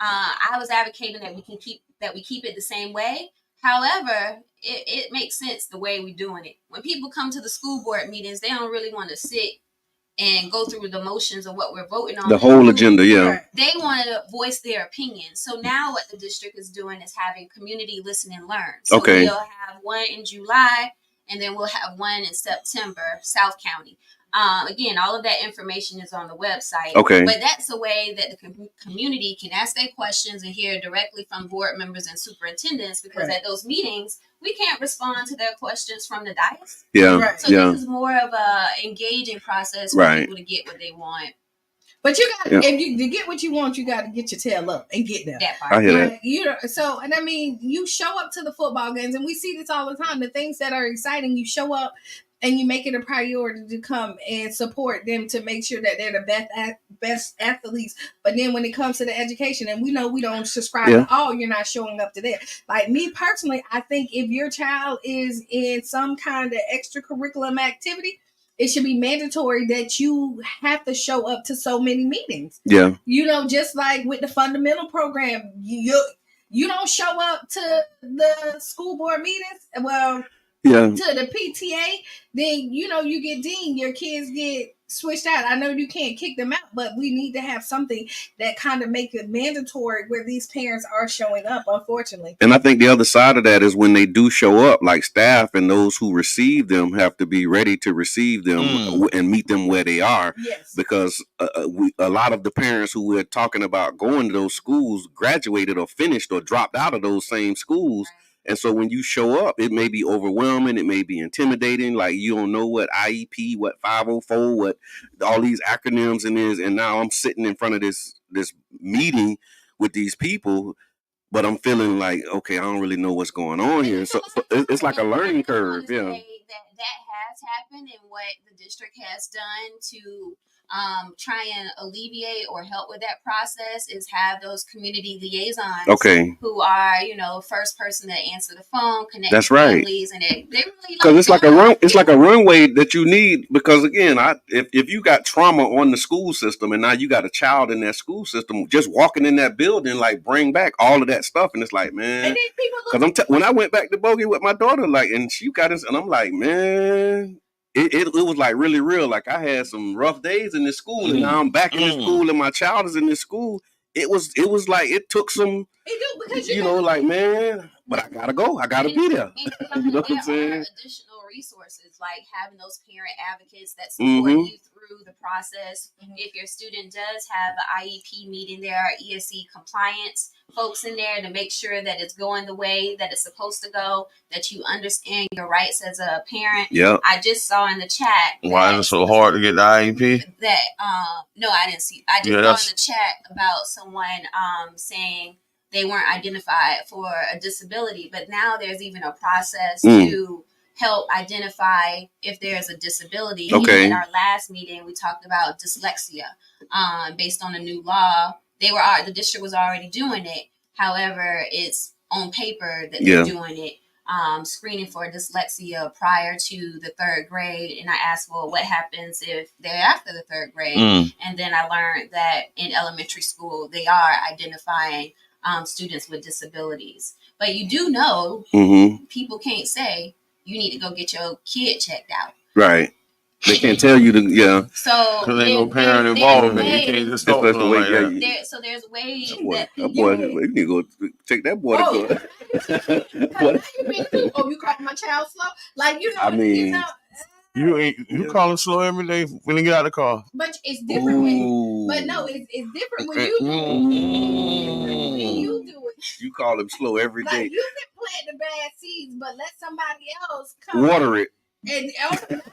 I was advocating that we keep it the same way. However, it makes sense the way we're doing it. When people come to the school board meetings, they don't really want to sit and go through the motions of what we're voting on. The whole agenda, yeah. They want to voice their opinion. So now what the district is doing is having community listen and learn. So we'll have one in July, and then we'll have one in September, South County. Again, all of that information is on the website. Okay. But that's a way that the community can ask their questions and hear directly from board members and superintendents, because at those meetings, we can't respond to their questions from the dais. Yeah. Right. So this is more of a engaging process for people to get what they want. But you got to get what you want, you got to get your tail up and get there. That part. I hear that. You show up to the football games, and we see this all the time. The things that are exciting, you show up and you make it a priority to come and support them to make sure that they're the best athletes. But then when it comes to the education, and we know we don't subscribe to all, you're not showing up to that. Like me personally, I think if your child is in some kind of extracurriculum activity, it should be mandatory that you have to show up to so many meetings. Yeah. Just like with the fundamental program, you don't show up to the school board meetings. Well, to the PTA, then you get deemed, your kids get switched out. I know you can't kick them out, but we need to have something that kind of make it mandatory where these parents are showing up, unfortunately. And I think the other side of that is when they do show up, like staff and those who receive them have to be ready to receive them and meet them where they are. Yes. Because a lot of the parents who we're talking about going to those schools graduated or finished or dropped out of those same schools. And so when you show up, it may be overwhelming. It may be intimidating. Like you don't know what IEP, what 504, what all these acronyms in is. And now I'm sitting in front of this meeting with these people, but I'm feeling like, okay, I don't really know what's going on here. So it's like a learning curve. Yeah. That has happened, and what the district has done to try and alleviate or help with that process is have those community liaisons who are, first person to answer the phone, connect with families, and they really because it's like a runway that you need, because again, if you got trauma on the school system and now you got a child in that school system, just walking in that building, like bring back all of that stuff, and it's like, man, because when I went back to Bogey with my daughter, like, and she got this, and I'm like, man. It was like really real. Like I had some rough days in this school, and now I'm back in this school, and my child is in this school. It was like it took some, like, man, but I gotta go. I gotta be there. You know what I'm saying? Additional resources like having those parent advocates that support you through the process. If your student does have an IEP meeting, there are ESE compliance folks in there to make sure that it's going the way that it's supposed to go, that you understand your rights as a parent. Yeah. I just saw in the chat. Why is it so hard to get the IEP? No, I didn't see. I just saw in the chat about someone saying they weren't identified for a disability. But now there's even a process to help identify if there's a disability. Okay. Even in our last meeting, we talked about dyslexia. Based on a new law, the district was already doing it. However, it's on paper that they're doing it. Screening for dyslexia prior to the 3rd grade. And I asked, well, what happens if they're after the 3rd grade? And then I learned that in elementary school, they are identifying students with disabilities. But you do know, people can't say, you need to go get your kid checked out. Right. They can't tell you to, So there's no parent involved. You can't just talk to them like that. So there's ways that boy, you need to go take that boy to court. You call my child slow? Like, I mean, you call him slow every day when he get out of the car. But it's different it's different when you do it. When you do it. You call him slow every day. You can plant the bad seeds, but let somebody else come water it. And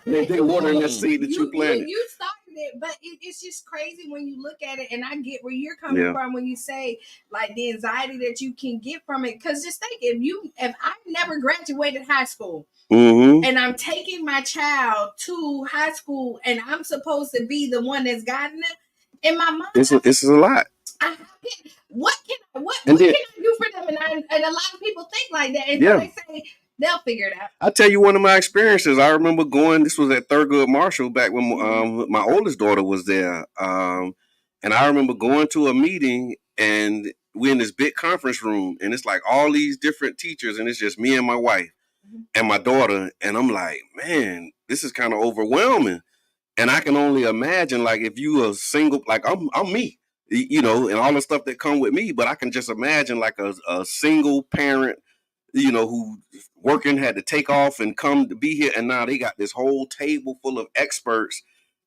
they watering that seed that you planted. You started it, but it's just crazy when you look at it. And I get where you're coming from when you say like the anxiety that you can get from it. Because just think, if I never graduated high school and I'm taking my child to high school and I'm supposed to be the one that's guiding it, in my mind, this is a lot. What can I do for them? And a lot of people think like that, and so they say they'll figure it out. I'll tell you one of my experiences. I remember this was at Thurgood Marshall back when my oldest daughter was there. And I remember going to a meeting and we're in this big conference room and it's like all these different teachers and it's just me and my wife and my daughter. And I'm like, man, this is kind of overwhelming. And I can only imagine like if you are single, like I'm me, and all the stuff that come with me, but I can just imagine like a single parent, who working had to take off and come to be here. And now they got this whole table full of experts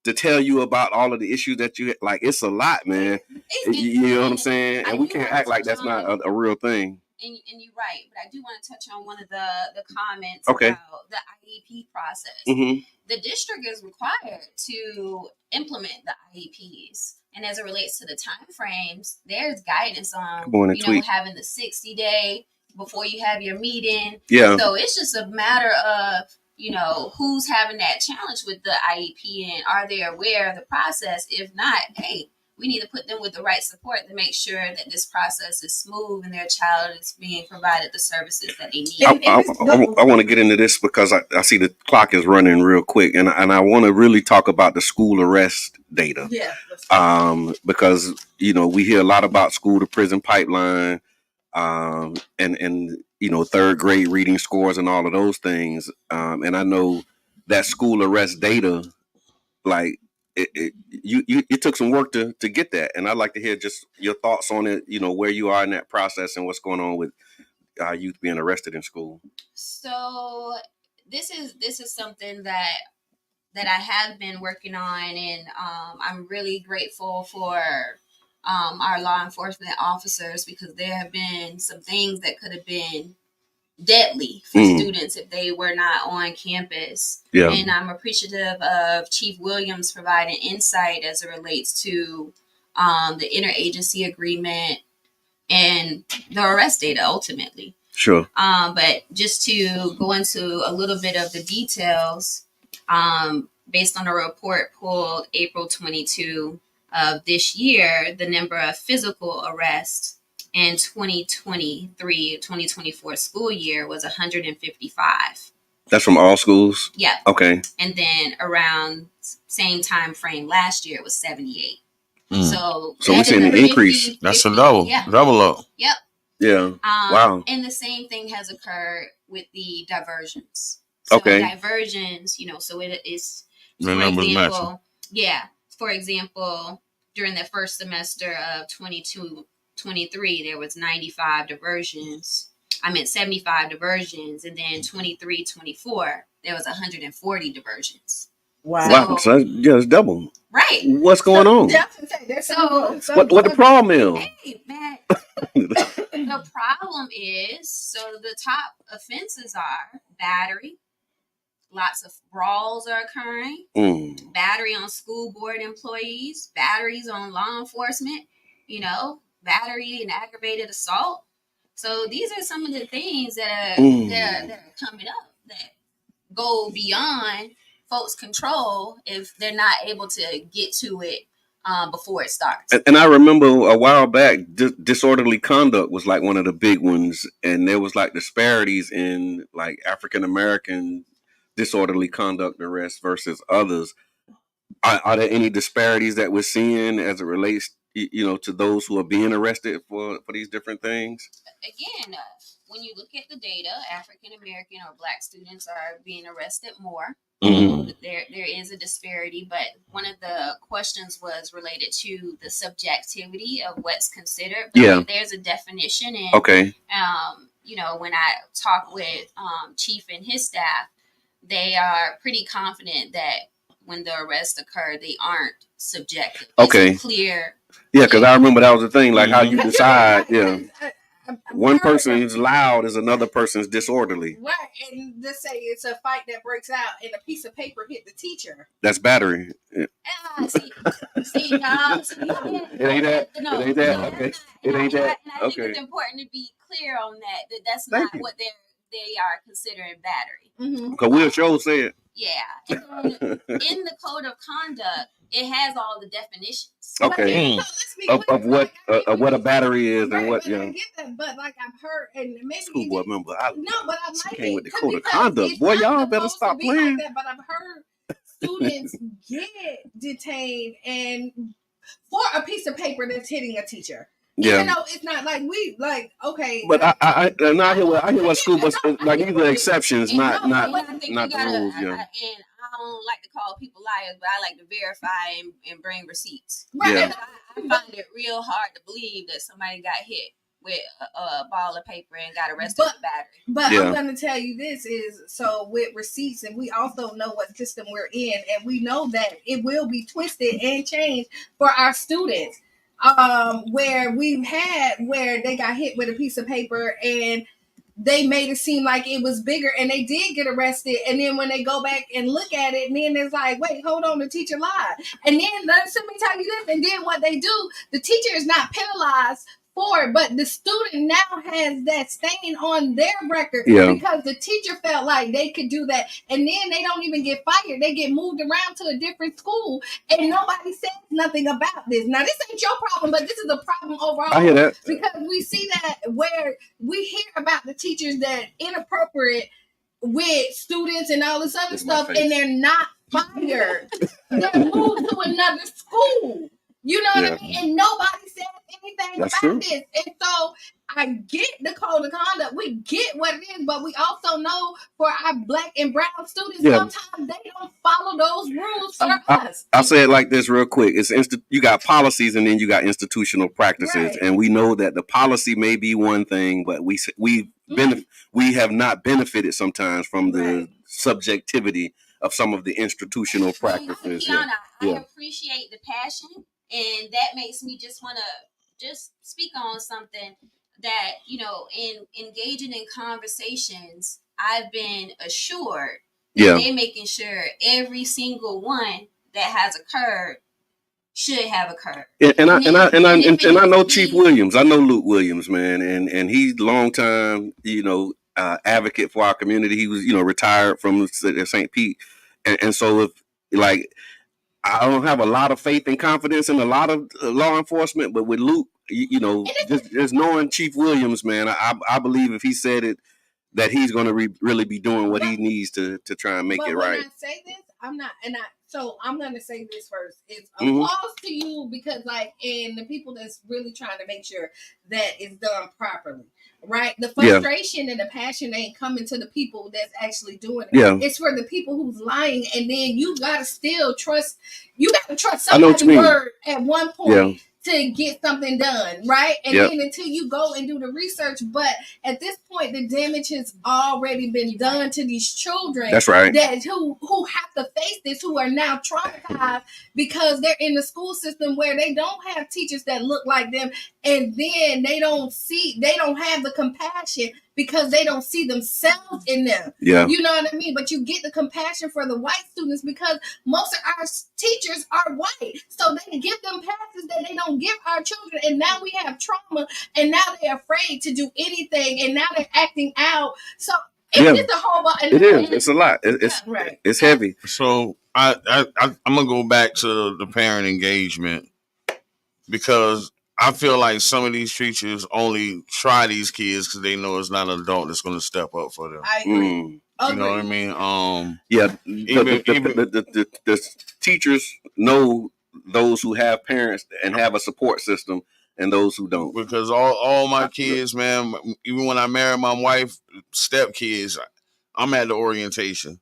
to tell you about all of the issues that you like. It's a lot, man. You know what I'm saying? And we can't act like that's not a real thing. And you're right, but I do want to touch on one of the comments about the IEP process. The district is required to implement the IEPs. And as it relates to the time frames, there's guidance on having the 60-day before you have your meeting. So it's just a matter of who's having that challenge with the IEP and are they aware of the process? If not, hey, we need to put them with the right support to make sure that this process is smooth and their child is being provided the services that they need. I want to get into this because I see the clock is running real quick, and I want to really talk about the school arrest data. Because we hear a lot about school to prison pipeline, and 3rd grade reading scores and all of those things. And I know that school arrest data, like it took some work to get that. And I'd like to hear just your thoughts on it, where you are in that process and what's going on with youth being arrested in school. So this is something that I have been working on, and I'm really grateful for our law enforcement officers because there have been some things that could have been deadly for students if they were not on campus. And I'm appreciative of Chief Williams providing insight as it relates to the interagency agreement and the arrest data ultimately. But just to go into a little bit of the details, based on a report pulled April 22 of this year, the number of physical arrests in 2023-2024 school year was 155. That's from all schools? Yeah. Okay. And then around same time frame last year, it was 78. So we're seeing an increase. That's a double up. Yep. Yeah. Wow. And the same thing has occurred with the diversions. So diversions, so it is, for example, for example, during the first semester of 22-23, there was 95 diversions. 75 diversions. And then 23-24, there was 140 diversions. Wow. So it's double. Right. What's going on? What the problem is? Hey, man. The problem is, so the top offenses are battery. Lots of brawls are occurring. Battery on school board employees. Batteries on law enforcement. battery and aggravated assault. So these are some of the things that are coming up that go beyond folks' control if they're not able to get to it before it starts. And I remember a while back, disorderly conduct was like one of the big ones, and there was like disparities in like African American disorderly conduct arrests versus others. Are there any disparities that we're seeing as it relates, to those who are being arrested for these different things? Again, when you look at the data, African American or Black students are being arrested more. Mm-hmm. There is a disparity, but one of the questions was related to the subjectivity of what's considered. But there's a definition, and okay. When I talk with Chief and his staff, they are pretty confident that when the arrests occur, they aren't subjective. Okay. It's clear. Yeah, because I remember that was the thing, like how you decide. One person's loud is another person's disorderly. Right, and let's say it's a fight that breaks out and a piece of paper hit the teacher. That's battery. See, no. It ain't that? No, it ain't that? Okay. It ain't that? And I think it's important to be clear on that that's not what they are considering battery. Because Will Show said. Yeah. And in the code of conduct, it has all the definitions. Okay. Of what a battery is and what, I get that, but like I've heard, and maybe schoolboy member. I came with the code of conduct. Boy, y'all better stop playing. Like that, but I've heard students get detained and for a piece of paper that's hitting a teacher. Yeah. Even though it's not like okay. But I hear what school bus like these are exceptions, not the rules. And I don't like to call people liars, but I like to verify and bring receipts. Right. Yeah. I find it real hard to believe that somebody got hit with a ball of paper and got arrested with battery. But I'm going to tell you this is, so with receipts, and we also know what system we're in, and we know that it will be twisted and changed for our students. Where they got hit with a piece of paper and they made it seem like it was bigger and they did get arrested. And then when they go back and look at it, and then it's like, wait, hold on, the teacher lied. And then let me tell you this. And then what they do, the teacher is not penalized for it, but the student now has that stain on their record because the teacher felt like they could do that. And then they don't even get fired. They get moved around to a different school and nobody says nothing about this. Now, this ain't your problem, but this is a problem overall. I hear that. Because we see that where we hear about the teachers that inappropriate with students and all this other stuff, and they're not fired. They're moved to another school. You know what I mean? And nobody says anything about this. And so I get the code of conduct. We get what it is, but we also know for our Black and brown students, sometimes they don't follow those rules for us. I'll say it like this real quick. You got policies and then you got institutional practices. Right. And we know that the policy may be one thing, but we have not benefited sometimes from the subjectivity of some of the institutional practices. Qiana, I appreciate the passion. And that makes me just want to just speak on something that, in engaging in conversations, I've been assured that they're making sure every single one that has occurred should have occurred. And I know Chief Williams. I know Luke Williams, man, and he's a long time, advocate for our community. He was, retired from St. Pete, and so if like. I don't have a lot of faith and confidence in a lot of law enforcement, but with Luke, just knowing Chief Williams, man, I believe if he said it, that he's going to really be doing what he needs to try and make it right. When I say this, so I'm going to say this first. It's applause to you because and the people that's really trying to make sure that it's done properly. Right, the frustration and the passion ain't coming to the people that's actually doing it. Yeah. It's for the people who's lying, and then you gotta still trust. You gotta trust somebody's word at one point to get something done, right? And then until you go and do the research, but at this point, the damage has already been done to these children. That's right. That who have to face this, who are now traumatized because they're in the school system where they don't have teachers that look like them, and then they don't have the compassion because they don't see themselves in them. Yeah. You know what I mean? But you get the compassion for the white students because most of our teachers are white. So they give them passes that they don't give our children. And now we have trauma, and now they're afraid to do anything, and now they're acting out. So it's just a whole lot. It is. It's a lot. It's heavy. So I'm gonna go back to the parent engagement, because I feel like some of these teachers only try these kids because they know it's not an adult that's going to step up for them. I agree. You know what I mean? The teachers know those who have parents and have a support system, and those who don't. Because all my kids, man, even when I married my wife, stepkids, I'm at the orientation.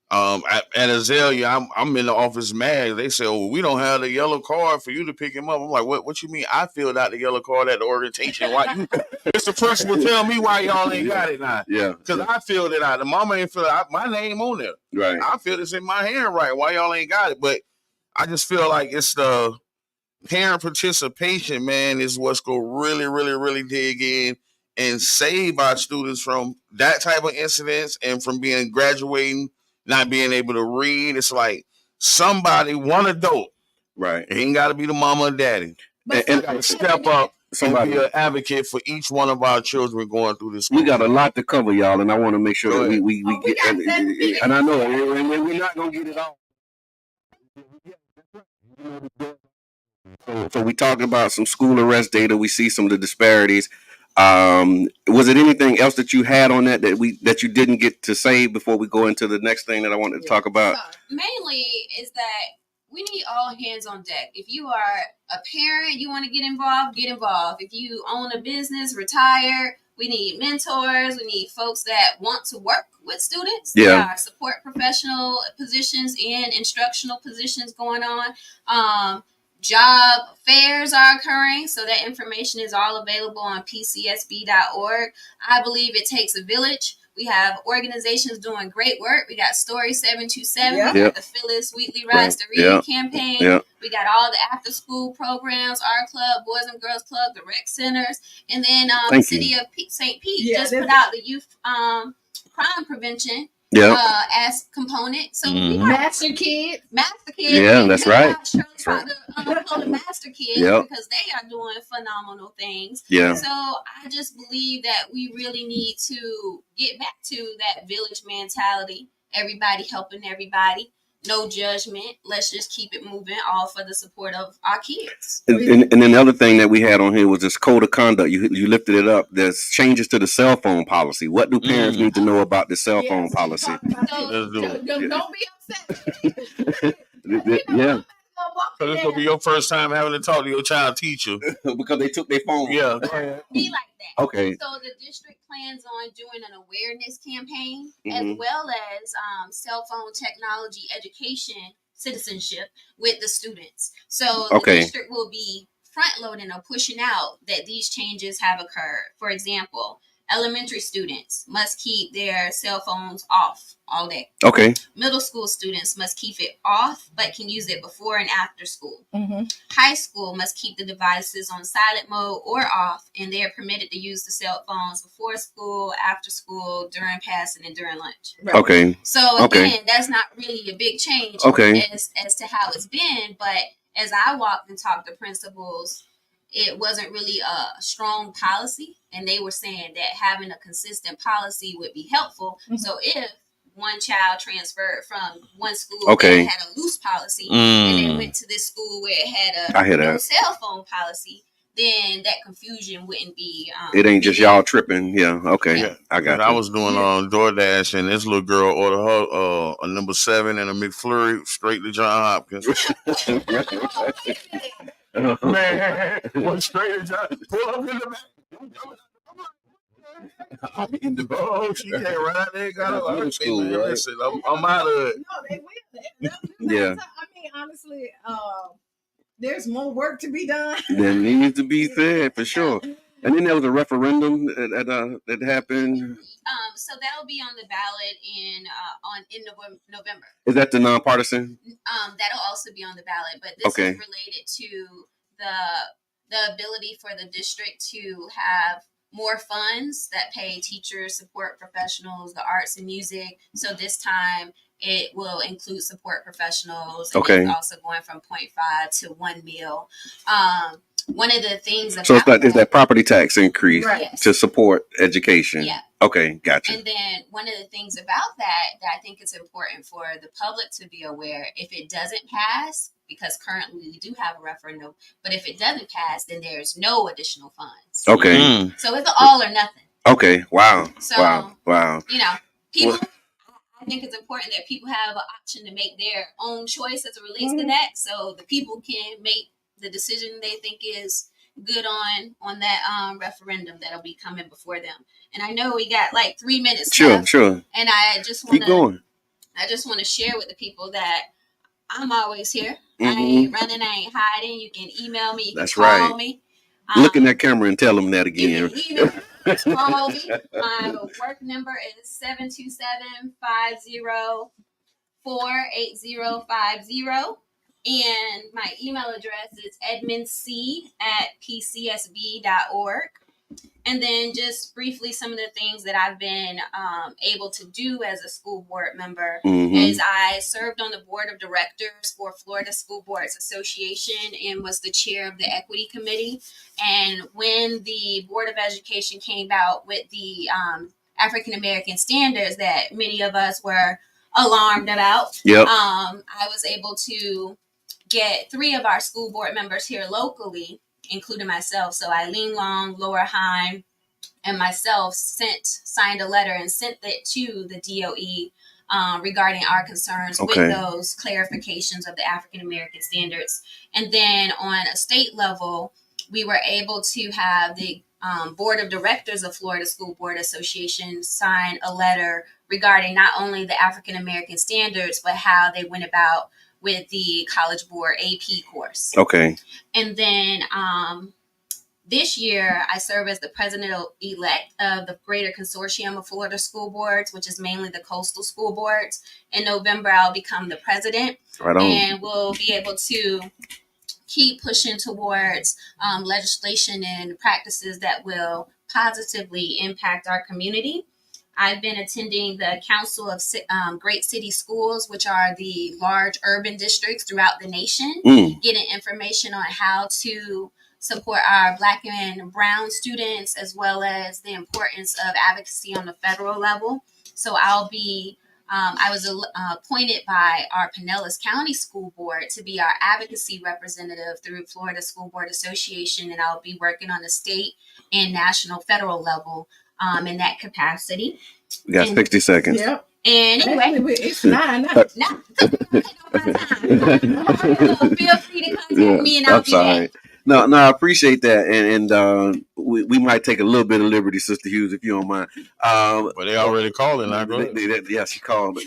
At Azalea, I'm in the office mad. They say, "Oh, we don't have the yellow card for you to pick him up." I'm like, "What you mean? I filled out the yellow card at the orientation. Why you? It's the principal tell me why y'all ain't got it now? Yeah, because I filled it out. The mama ain't filled out my name on there. Right? I feel it's in my handwriting. Why y'all ain't got it? But I just feel like it's the parent participation, man, is what's gonna really, really, really dig in and save our students from that type of incidents and from being graduating, not being able to read. It's like somebody, one adult, right? It ain't got to be the mama and daddy, and got to step up and be an advocate for each one of our children going through this. We got a lot to cover, y'all, and I want to make sure that we get. And I know we're not gonna get it all. So we talked about some school arrest data. We see some of the disparities. Was it anything else that you had on that you didn't get to say before we go into the next thing that I wanted to talk about? Mainly is that we need all hands on deck. If you are a parent, you want to get involved, get involved. If you own a business, retire. We need mentors. We need folks that want to work with students. Yeah. There are support professional positions and instructional positions going on. Job fairs are occurring, so that information is all available on pcsb.org. I believe it takes a village. We have organizations doing great work. We got Story 727. Yeah. We got the Phyllis Wheatley Rise to Read campaign. Yeah. We got all the after-school programs, Art Club, Boys and Girls Club, the rec centers, and then the City of St. Pete just put out the youth crime prevention as component. So we got Master Kids. Yeah, that's right. The Master Kids because they are doing phenomenal things. Yeah. So I just believe that we really need to get back to that village mentality. Everybody helping everybody. No judgment. Let's just keep it moving, all for the support of our kids. And then the other thing that we had on here was this code of conduct. You lifted it up. There's changes to the cell phone policy. What do parents need to know about the cell phone policy? So, don't be upset. Yeah. So this will be your first time having to talk to your child teacher because they took their phone. Yeah. Be like that. Okay. So the district plans on doing an awareness campaign as well as cell phone technology education citizenship with the students. So the district will be front loading or pushing out that these changes have occurred. For example, elementary students must keep their cell phones off all day. Okay. Middle school students must keep it off, but can use it before and after school. Mm-hmm. High school must keep the devices on silent mode or off, and they are permitted to use the cell phones before school, after school, during passing, and during lunch. Right. Okay. So again, that's not really a big change as to how it's been, but as I walked and talked to principals, it wasn't really a strong policy, and they were saying that having a consistent policy would be helpful. Mm-hmm. So if one child transferred from one school that had a loose policy and they went to this school where it had a no cell phone policy, then that confusion wouldn't be. It ain't just y'all tripping. Yeah. Okay. Yeah. I got. I was doing DoorDash, and this little girl ordered her a number 7 and a McFlurry straight to John Hopkins. Man, went straight to John. Pull up in the back. I'm in the boat. She came right out there, got her school. Right? Listen, I'm out of it. No, they will. Yeah. I mean, honestly, there's more work to be done. There needs to be said for sure. And then there was a referendum that happened. So that'll be on the ballot in November. Is that the nonpartisan? That'll also be on the ballot, but this is related to the ability for the district to have more funds that pay teachers, support professionals, the arts and music. So this time it will include support professionals. And Okay. it's also going from 0.5 to 1 mil. One of the things about so it's that property tax increase yes. to support education. Yeah. Okay, gotcha. And then one of the things about that I think it's important for the public to be aware, if it doesn't pass, because currently we do have a referendum, but if it doesn't pass, then there's no additional funds. Okay. So it's all or nothing. Okay. Wow. So, wow. You know, people, I think it's important that people have an option to make their own choice as it relates to that. So the people can make the decision they think is good on that referendum that'll be coming before them. And I know we got like 3 minutes left. Sure. And I just want to share with the people that I'm always here. I ain't running, I ain't hiding. You can email me, you can call me. Look in that camera and tell them that again. You can call me. My work number is 727-504-8050. And my email address is edmondc@pcsb.org. And then just briefly, some of the things that I've been able to do as a school board member is I served on the board of directors for Florida School Boards Association and was the chair of the equity committee. And when the Board of Education came out with the African American standards that many of us were alarmed about, I was able to get 3 of our school board members here locally, including myself. So Eileen Long, Laura Hine, and myself signed a letter and sent it to the DOE regarding our concerns with those clarifications of the African American standards. And then on a state level, we were able to have the board of directors of Florida School Board Association sign a letter regarding not only the African American standards, but how they went about with the College Board AP course. Okay. And then this year, I serve as the president-elect of the Greater Consortium of Florida School Boards, which is mainly the coastal school boards. In November, I'll become the president. Right on. And we'll be able to keep pushing towards legislation and practices that will positively impact our community. I've been attending the Council of Great City Schools, which are the large urban districts throughout the nation, getting information on how to support our Black and Brown students, as well as the importance of advocacy on the federal level. So I'll be, I was appointed by our Pinellas County School Board to be our advocacy representative through Florida School Board Association, and I'll be working on the state and national federal level in that capacity. We got 60 seconds. Yep. And anyway, it's 9 now. Feel free to contact me and I'll be there. No, I appreciate that, and we might take a little bit of liberty, Sister Hughes, if you don't mind. But they already calling. Yeah, she called.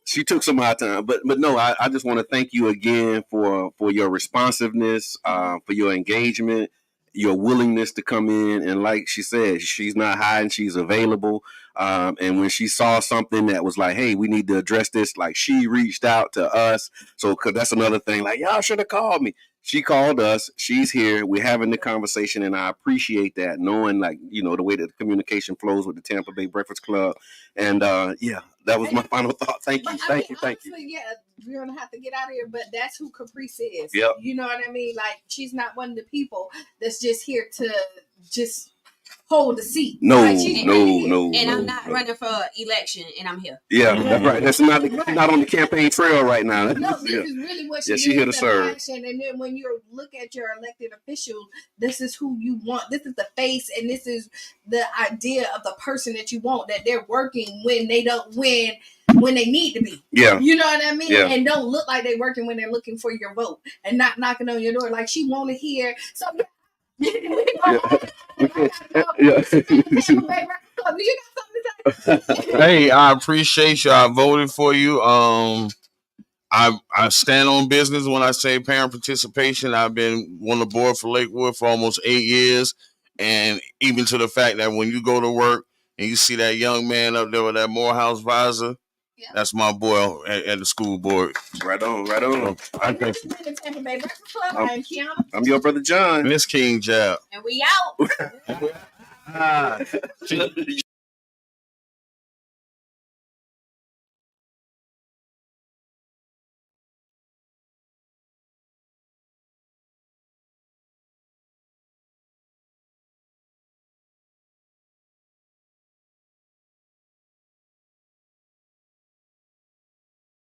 She took some of our time, but no, I just want to thank you again for your responsiveness, for your engagement, your willingness to come in, and like she said, she's not hiding, she's available. And when she saw something that was like, hey, we need to address this, like she reached out to us. So, cause that's another thing, like, y'all should have called me. She called us. She's here. We're having the conversation, and I appreciate that, knowing, like, you know, the way that the communication flows with the Tampa Bay Breakfast Club. And yeah, that was my final thought. Thank you. Thank you. Yeah, we're gonna have to get out of here, but that's who Caprice is. Yep. You know what I mean? Like, she's not one of the people that's just here to just hold the seat. No. And I'm not running for election, and I'm here. Yeah, that's right. That's not on the campaign trail right now. No, this is really what she is. She's here to serve. Passion. And then when you look at your elected officials, this is who you want. This is the face, and this is the idea of the person that you want, that they're working when they don't win. When they need to be. Yeah. You know what I mean? Yeah. And don't look like they're working when they're looking for your vote and not knocking on your door. Like, she want to hear something. Hey, I appreciate you. I voted for you. I stand on business when I say parent participation. I've been on the board for Lakewood for almost 8 years. And even to the fact that when you go to work and you see that young man up there with that Morehouse visor, that's my boy at the school board. Right on. I'm Qiana. I'm your brother John. And this King Jab. And we out. Ah.